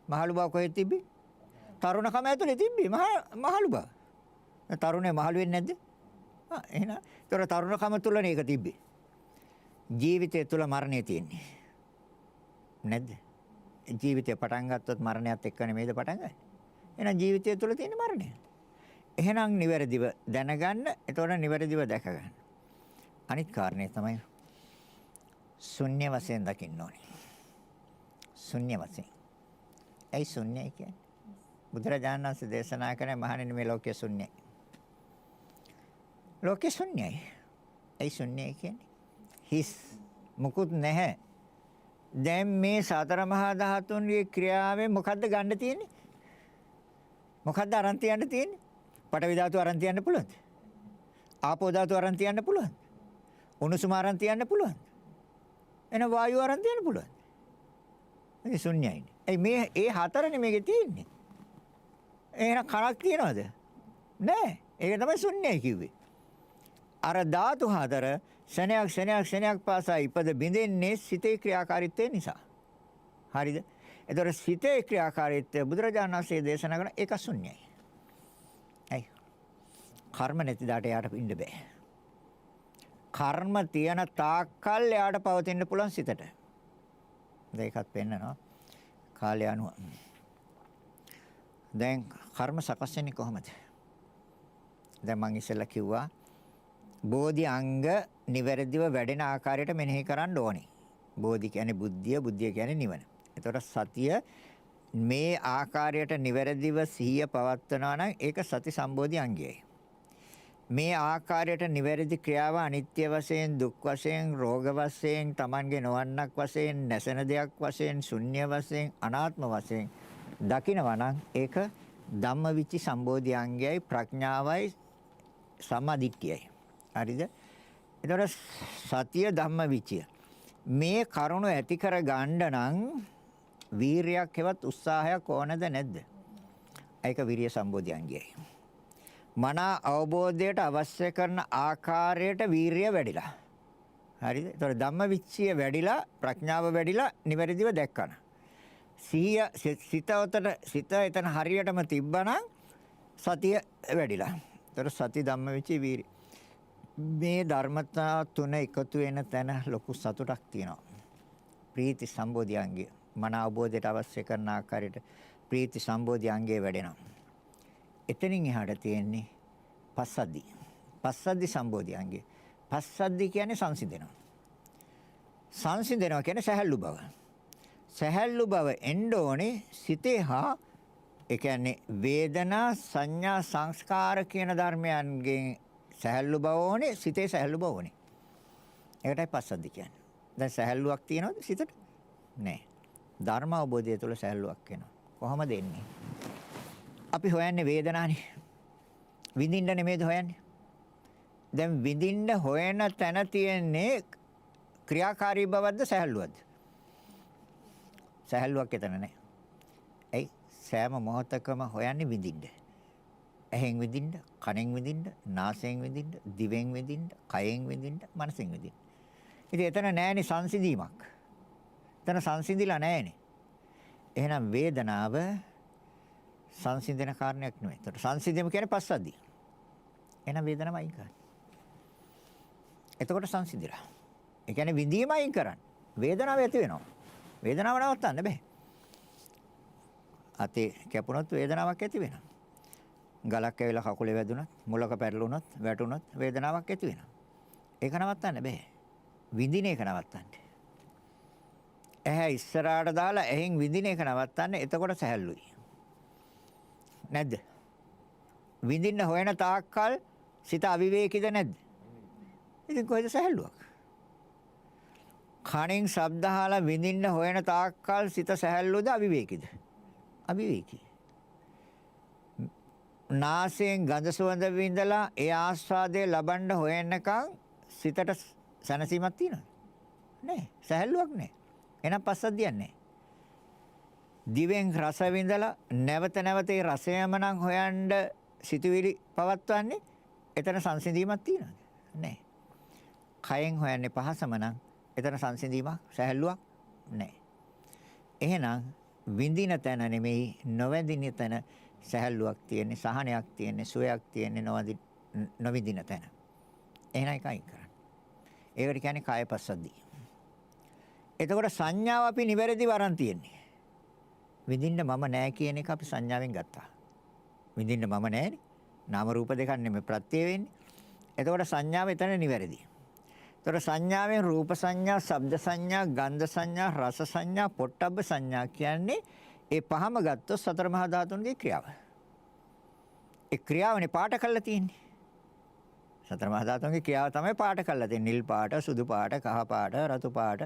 මහලු බව කොහෙද තිබ්බේ? තරුණකම ඇතුලේ තිබ්බේ මහලු බව. තරුණේ මහලු වෙන්නේ නැද්ද? එහෙනම් ඒතර තරුණකම තුලනේ ඒක තිබ්බේ. ජීවිතය තුල මරණය තියෙන්නේ. නැද්ද? ජීවිතය පටන් ගත්තොත් මරණයත් එක්ක නෙමෙයිද පටන් ගන්නේ? එහෙනම් ජීවිතය තුල තියෙන මරණය. එහෙනම් නිවැරදිව දැනගන්න, එතකොට නිවැරදිව දැක ගන්න. අනිත් කාරණේ තමයි ශුන්‍ය වශයෙන් දකින්න ඕනේ. ශුන්‍ය වශයෙන්. ඒ ශුන්‍යයි කියන්නේ බුදුරජාණන් වහන්සේ දේශනා කරන මහණෙනි මේ ලෝකයේ ශුන්‍යයි. ලෝකයේ ශුන්‍යයි. ඒ ශුන්‍යයි කියන්නේ හිස් මුකුත් නැහැ. දැන් මේ සතර මහා ධාතුන්ගේ ක්‍රියාවෙන් මොකද්ද ගන්න තියෙන්නේ? මොකද්ද අරන් තියන්න තියෙන්නේ? පඨවි ධාතුව අරන් තියන්න පුළුවන්ද? ආපෝ ධාතුව අරන් තියන්න පුළුවන්ද? උණුසුම අරන් තියන්න පුළුවන්ද? එන වායුව අරන් තියන්න පුළුවන්ද? ඒ ශුන්‍යයි. මේ ඒ හතරනේ මේකේ තියෙන්නේ. එහෙනම් කණක් තියනවද? නෑ. ඒක තමයි ශුන්‍යයි කිව්වේ. අර ධාතු හතර ශනයක් පාසා ඉපද බින්දෙන්නේ සිතේ ක්‍රියාකාරීත්වය නිසා. හරිද? ඒතර සිතේ ක්‍රියාකාරීත්වය බුදුරජාණන් වහන්සේ දේශනා කරන ඒක ශුන්‍යයි. ඇයි? කර්ම නැති දාට යාට ඉන්න බෑ. කර්ම තියන තාක්කල් යාට පවතින්න පුළුවන් සිතට. දෙකක් පෙන්නනවා. කාලය අනුව. දැන් කර්ම සකස් වෙන්නේ කොහොමද? දැන් මම ඉස්සෙල්ලා කිව්වා බෝධි අංග නිවැරදිව වැඩෙන ආකාරයට මෙනෙහි කරන්න ඕනේ. බෝධි කියන්නේ බුද්ධිය, බුද්ධිය කියන්නේ නිවන. එතකොට සතිය මේ ආකාරයට නිවැරදිව සිහිය පවත්වනවා නම් ඒක සති සම්බෝධි අංගයයි. මේ ආකාරයට නිවැරදි ක්‍රියාව අනිත්‍ය වශයෙන්, දුක් වශයෙන්, රෝග වශයෙන්, Tamange නොවන්නක් වශයෙන්, නැසෙන දෙයක් වශයෙන්, ශුන්‍ය වශයෙන්, අනාත්ම වශයෙන් දකිනවා නම් ඒක ධම්මවිචි සම්බෝධිඅංගයයි, ප්‍රඥාවයි, සම්මාදිට්ඨියයි. හරිද? ඒතර සතිය ධම්මවිචය. මේ කරුණ ඇති කර ගන්න නම් වීරියක් හෙවත් උත්සාහයක් ඕනද නැද්ද? ඒක විරිය සම්බෝධිඅංගයයි. මන අවබෝධයට අවශ්‍ය කරන ආකාරයට වීරිය වැඩිලා. හරිද? ඒතර ධම්මවිචය වැඩිලා, ප්‍රඥාව වැඩිලා, නිවැරදිව දැක්කන. සිත එතන හරියටම තිබ්බනම් සතිය වැඩිලා. ඒතර සති ධම්මවිචය වීරිය. මේ ධර්මතා තුන එකතු වෙන තැන ලොකු සතුටක් තියෙනවා. ප්‍රීති සම්බෝධිඅංගය. මන අවබෝධයට අවශ්‍ය කරන ආකාරයට ප්‍රීති සම්බෝධිඅංගය වැඩෙනවා. එතනින් එහාට තියෙන්නේ පස්සද්ධි. පස්සද්ධි සම්බෝධිඅංගය. පස්සද්ධි කියන්නේ සංසිඳෙනවා. සංසිඳෙනවා කියන්නේ සැහැල්ලු බව. සැහැල්ලු බව එන්න ඕනේ සිතේ හා ඒ කියන්නේ වේදනා සංඥා සංස්කාර කියන ධර්මයන්ගෙන් සැහැල්ලු බව ඕනේ, සිතේ සැහැල්ලු බව ඕනේ. ඒකටයි පස්සද්ධි කියන්නේ. දැන් සැහැල්ලුවක් තියෙනවද සිතට? නැහැ. ධර්ම අවබෝධය තුළ සැහැල්ලුවක් එනවා. කොහොමද එන්නේ? අපි හොයන්නේ වේදනානේ. විඳින්න නෙමෙයිද හොයන්නේ? දැන් විඳින්න හොයන තැන තියෙන්නේ ක්‍රියාකාරී බවක්ද සැහැල්ලුවක්ද? සැහැල්ලුවක් එතන නැහැ. ඇයි? සෑම මොහොතකම හොයන්නේ විඳින්න. ඇහෙන් විඳින්න, කනෙන් විඳින්න, නාසයෙන් විඳින්න, දිවෙන් විඳින්න, කයෙන් විඳින්න, මනසෙන් විඳින්න. ඉතින් එතන නැහැනේ සංසිඳීමක්. එතන සංසිඳිලා නැහැනේ. එහෙනම් වේදනාව සංසිඳන කාරණයක් නෙමෙයි. ඒතර සංසිඳීම කියන්නේ පස්සද්ධිය. එහෙනම් වේදනාව අයින් කරන්න. එතකොට සංසිඳිලා. ඒ කියන්නේ විඳීම අයින් කරන්න. වේදනාව ඇති වෙනවා. වේදනාව නවත්තන්න බෑ. අතේ කැපුණොත් වේදනාවක් ඇති වෙනවා. ගලක් ඇවිල්ලා කකුලේ වැදුනත්, මුලක පැටලුණොත්, වැටුණොත් වේදනාවක් ඇති වෙනවා. ඒක නවත්තන්න බෑ. විඳින එක නවත්තන්න. ඇහැ ඉස්සරහට දාලා ඇහෙන් විඳින එක නවත්තන්න. එතකොට සැහැල්ලුයි. නැද්ද? විඳින්න හොයන තාක්කල් සිත අවිවේකීද නැද්ද? ඉතින් කොහෙද සැහැල්ලුවක්? කණෙන් ශබ්ද අහලා විඳින්න හොයන තාක්කල් සිත සැහැල්ලුද අවිවේකීද? අවිවේකී. නාසයෙන් ගඳ සුවඳ විඳලා ඒ ආස්වාදයේ ලබන්න හොයනකම් සිතට සැනසීමක් තියෙනවද? නැහැ. සැහැල්ලුවක් නැහැ. එහෙනම් පස්සද්ධියක් නැහැ. දිවෙන් රස විඳලා නැවත නැවත ඒ රසයම නම් හොයන්න සිතුවිලි පවත්වන්නේ එතන සංසිඳීමක් තියෙනවද? නැහැ. කයෙන් හොයන්නේ පහසම නම් එතන සංසිඳීමක් සැහැල්ලුවක් නැහැ. එහෙනම් විඳින තැන නෙමෙයි නොවැඳින තැන සැහැල්ලුවක් තියෙන්නේ, සහනයක් තියෙන්නේ, සුවයක් තියෙන්නේ නොවිඳින තැන. එහෙනම් එකයි කරන්නේ. ඒකට කියන්නේ කායපස්සද්ධිය. එතකොට සංඥාව අපි නිවැරදිව අරන් තියෙන්නේ. විඳින්න මම නෑ කියන එක අපි සංඥාවෙන් ගත්තා. විඳින්න මම නෑනේ. නාම රූප දෙකක් නෙමෙයි ප්‍රත්‍ය වෙන්නේ. එතකොට සංඥාව එතන නිවැරදි. එතකොට සංඥාවෙන් රූප සංඥා, ශබ්ද සංඥා, ගන්ධ සංඥා, රස සංඥා, පොට්ටබ්බ සංඥා කියන්නේ ඒ පහම ගත්තොත් සතර මහා ධාතුන්ගේ ක්‍රියාව. ඒ ක්‍රියාවනේ පාට කරලා තියෙන්නේ. සතර මහා ධාතුන්ගේ ක්‍රියාව තමයි පාට කරලා තියෙන්නේ. නිල් පාට, සුදු පාට, කහ පාට, රතු පාට.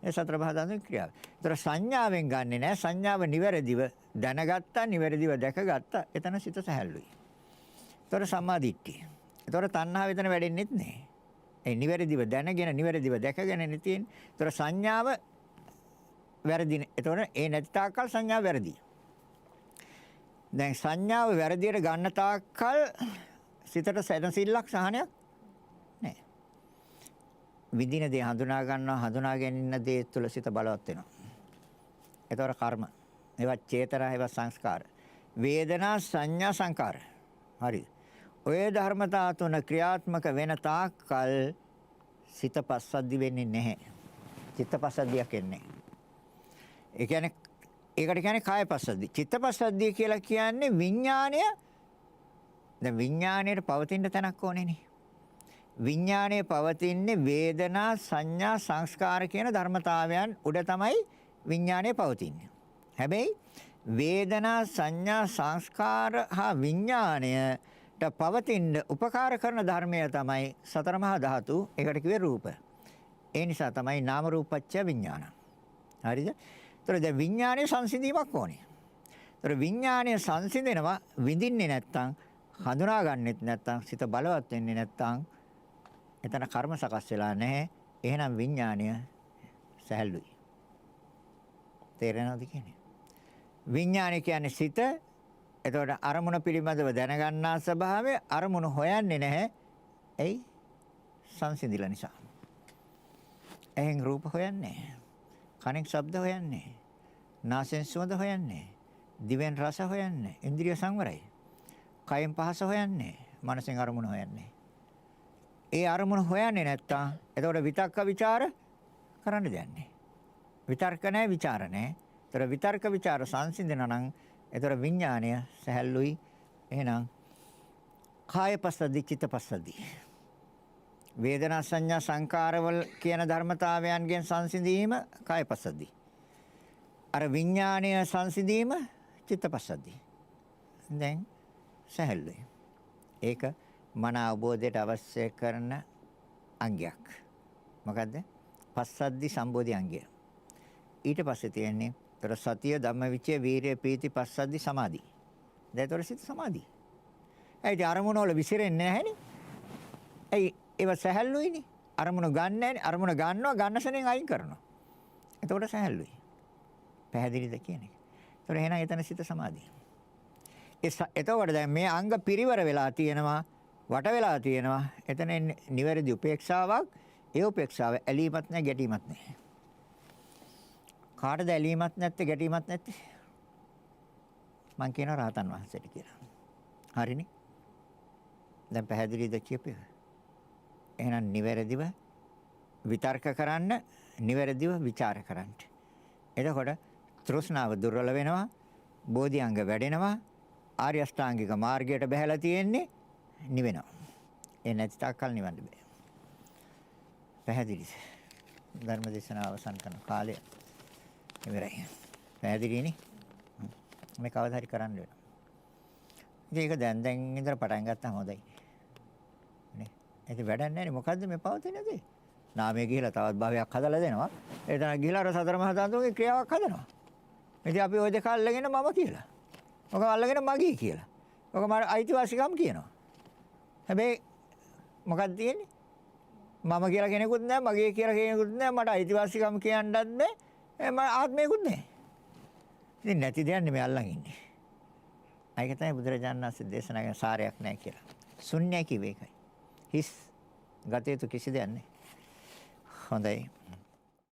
ඒ සතර මහා ධාතුන්ගේ ක්‍රියාව. ඒතර සංඥාවෙන් ගන්නෙ නෑ. සංඥාව නිවැරදිව දැනගත්තා, නිවැරදිව දැකගත්තා. එතන සිත සැහැල්ලුයි. ඒතර සම්මා දිට්ඨිය. ඒතර තණ්හාව එතන වැඩෙන්නෙත් නෑ. ඒ නිවැරදිව දැනගෙන, නිවැරදිව දැකගෙන තියෙන්නේ. ඒතර සංඥාව වැරදිනේ. එතකොට ඒ නැති තාක්කල් සංඥාව වැරදි. දැන් සංඥාව වැරදියට ගන්න තාක්කල් සිතට සැනසෙල්ලක් සහනයක් නැහැ. විඳින දේ හඳුනා ගන්නවා, හඳුනාගෙන ඉන්න දේ තුළ සිත බලවත් වෙනවා. ඒතකොට කර්ම. ඒවා චේතනා, ඒවා සංස්කාර. වේදනා, සංඥා, සංකාර. හරිද? ඔය ධර්මතා තුන ක්‍රියාත්මක වෙන තාක්කල් සිත පස්සද්ධි වෙන්නේ නැහැ. චිත්තපස්සද්ධියක් එන්නේ. ඒ කියන්නේ ඒකට කියන්නේ කායපස්සද්ධි. චිත්තපස්සද්ධිය කියලා කියන්නේ විඥාණය. දැන් විඥාණයට පවතින තැනක් ඕනේනේ. විඥාණය පවතින්නේ වේදනා, සංඥා, සංස්කාර කියන ධර්මතාවයන් උඩ තමයි විඥාණය පවතින්නේ. හැබැයි වේදනා, සංඥා, සංස්කාර හා විඥාණයට පවතින උපකාර කරන ධර්මය තමයි සතර මහා ධාතු. ඒකට කිව්වේ රූප. ඒ නිසා තමයි නාම රූපච්ඡ විඥාන. හරිද? ඒතර දැන් විඥානයේ සංසිඳීමක් ඕනේ. ඒතර විඥානයේ සංසිඳෙනවා විඳින්නේ නැත්තම් හඳුනාගන්නෙත් නැත්තම් සිත බලවත් වෙන්නේ නැත්තම් එතන කර්ම සකස් වෙලා නැහැ. එහෙනම් විඥානය සැහැල්ලුයි. තේරෙනවද කියන්නේ? විඥානය කියන්නේ සිත. එතකොට අරමුණ පිළිබඳව දැනගන්නා ස්වභාවය අරමුණ හොයන්නේ නැහැ. එයි සංසිඳිලා නිසා. එහෙන් රූප හොයන්නේ. කනෙන් ශබ්ද හොයන්නේ. නාසයෙන් සුවඳ හොයන්නේ. දිවෙන් රස හොයන්නේ. ඉන්ද්‍රිය සංවරයි. කයෙන් පහස හොයන්නේ. මනසෙන් අරමුණ හොයන්නේ. ඒ අරමුණ හොයන්නේ නැත්තම් එතකොට විතක්ක ਵਿਚාර කරන්න දෙන්නේ. විතර්ක නැහැ ਵਿਚාර නැහැ. ඒතර විතර්ක ਵਿਚාර සංසිඳනවා නම් ඒතර විඥාණය සැහැල්ලුයි. එහෙනම් කාය පස්සද්ධි චිත්ත පස්සද්ධි. වේදනා සංඥා සංකාරවල කියන ධර්මතාවයන්ගෙන් සංසිඳීම කාය පස්සද්ධි. අර විඥාණය සංසිඳීම චිත්ත පස්සද්ධි. දැන් සැහැල්ලුයි. ඒක මන අවබෝධයට අවශ්‍ය කරන අංගයක්. මොකද්ද? පස්සද්ධි සම්බෝධි අංගය. ඊට පස්සේ තියෙන්නේ ඒතර සතිය ධම්මවිචය වීරිය පීති පස්සද්ධි සමාධි. දැන් ඒතර සිත සමාධි. ඒ අරමුණ වල විසිරෙන්නේ නැහැනේ. ඒව සැහැල්ලුයිනේ. අරමුණ ගන්න නැහැනේ. අරමුණ ගන්නවා ගන්න සෙනෙන් අයින් කරනවා. එතකොට සැහැල්ලුයි. පැහැදිලිද කියන්නේ? ඒතර එහෙනම් එතන සිත සමාධිය. එතකොට දැන් මේ අංග පිරිවර වෙලා තියෙනවා, වට වෙලා තියෙනවා. එතන නිවැරදි උපේක්ෂාවක්. ඒ උපේක්ෂාව ඇලීමත් නැහැ, ගැටීමත් නැහැ. කාටද ඇලීමත් නැත්තේ, ගැටීමත් නැත්තේ? මං කියනවා රහතන් වහන්සේට කියලා. හරිනේ? දැන් පැහැදිලිද කියපේ? එහෙනම් නිවැරදිව විතර්ක කරන්න, නිවැරදිව ਵਿਚාර කරන්න. එතකොට තෘෂ්ණාව දුර්වල වෙනවා, බෝධි අංග වැඩෙනවා, ආර්ය අෂ්ටාංගික මාර්ගයට බැහැලා තියෙන්නේ නිවෙනවා. ඒ නැති තාක්කල් නිවන්න බෑ. පැහැදිලිද? ධර්ම දේශනාව අවසන් කරන කාලය ඉවරයි. පැහැදිලිනේ? මේ කවදා හරි කරන්න වෙනවා. ඒක දැන් ඉඳලා පටන් ගත්තාම හොඳයි. නේ? ඒක වැඩක් නැහැ නේ. මොකද්ද මේ පවතින දේ? නාමයේ ගිහිලා තවත් භවයක් හදලා දෙනවා. එතන ගිහිලා අර සතර මහා ධාතුන්ගේ ක්‍රියාවක් හදනවා. ඉතින් අපි ওই දෙක අල්ලගෙන මම කියලා. ඔක අල්ලගෙන මගේ කියලා. ඔක මට අයිතිවාසිකම් කියනවා. හැබැයි මොකක්ද තියෙන්නේ? මම කියලා කෙනෙකුත් නැහැ, මගේ කියලා කෙනෙකුත් නැහැ, මට අයිතිවාසිකම් කියන්නත් බෑ. මම ආත්මයකුත් නැහැ. ඉතින් නැති දෙයක් නෙමෙයි අල්ලන් ඉන්නේ. ඒක තමයි බුදුරජාණන් වහන්සේ දේශනා කරන සාරයක් නැහැ කියලා. ශුන්‍යයි කිව්වේ ඒකයි. හිස් ගතේතු කිසි දෙයක් නැහැ. හොඳයි.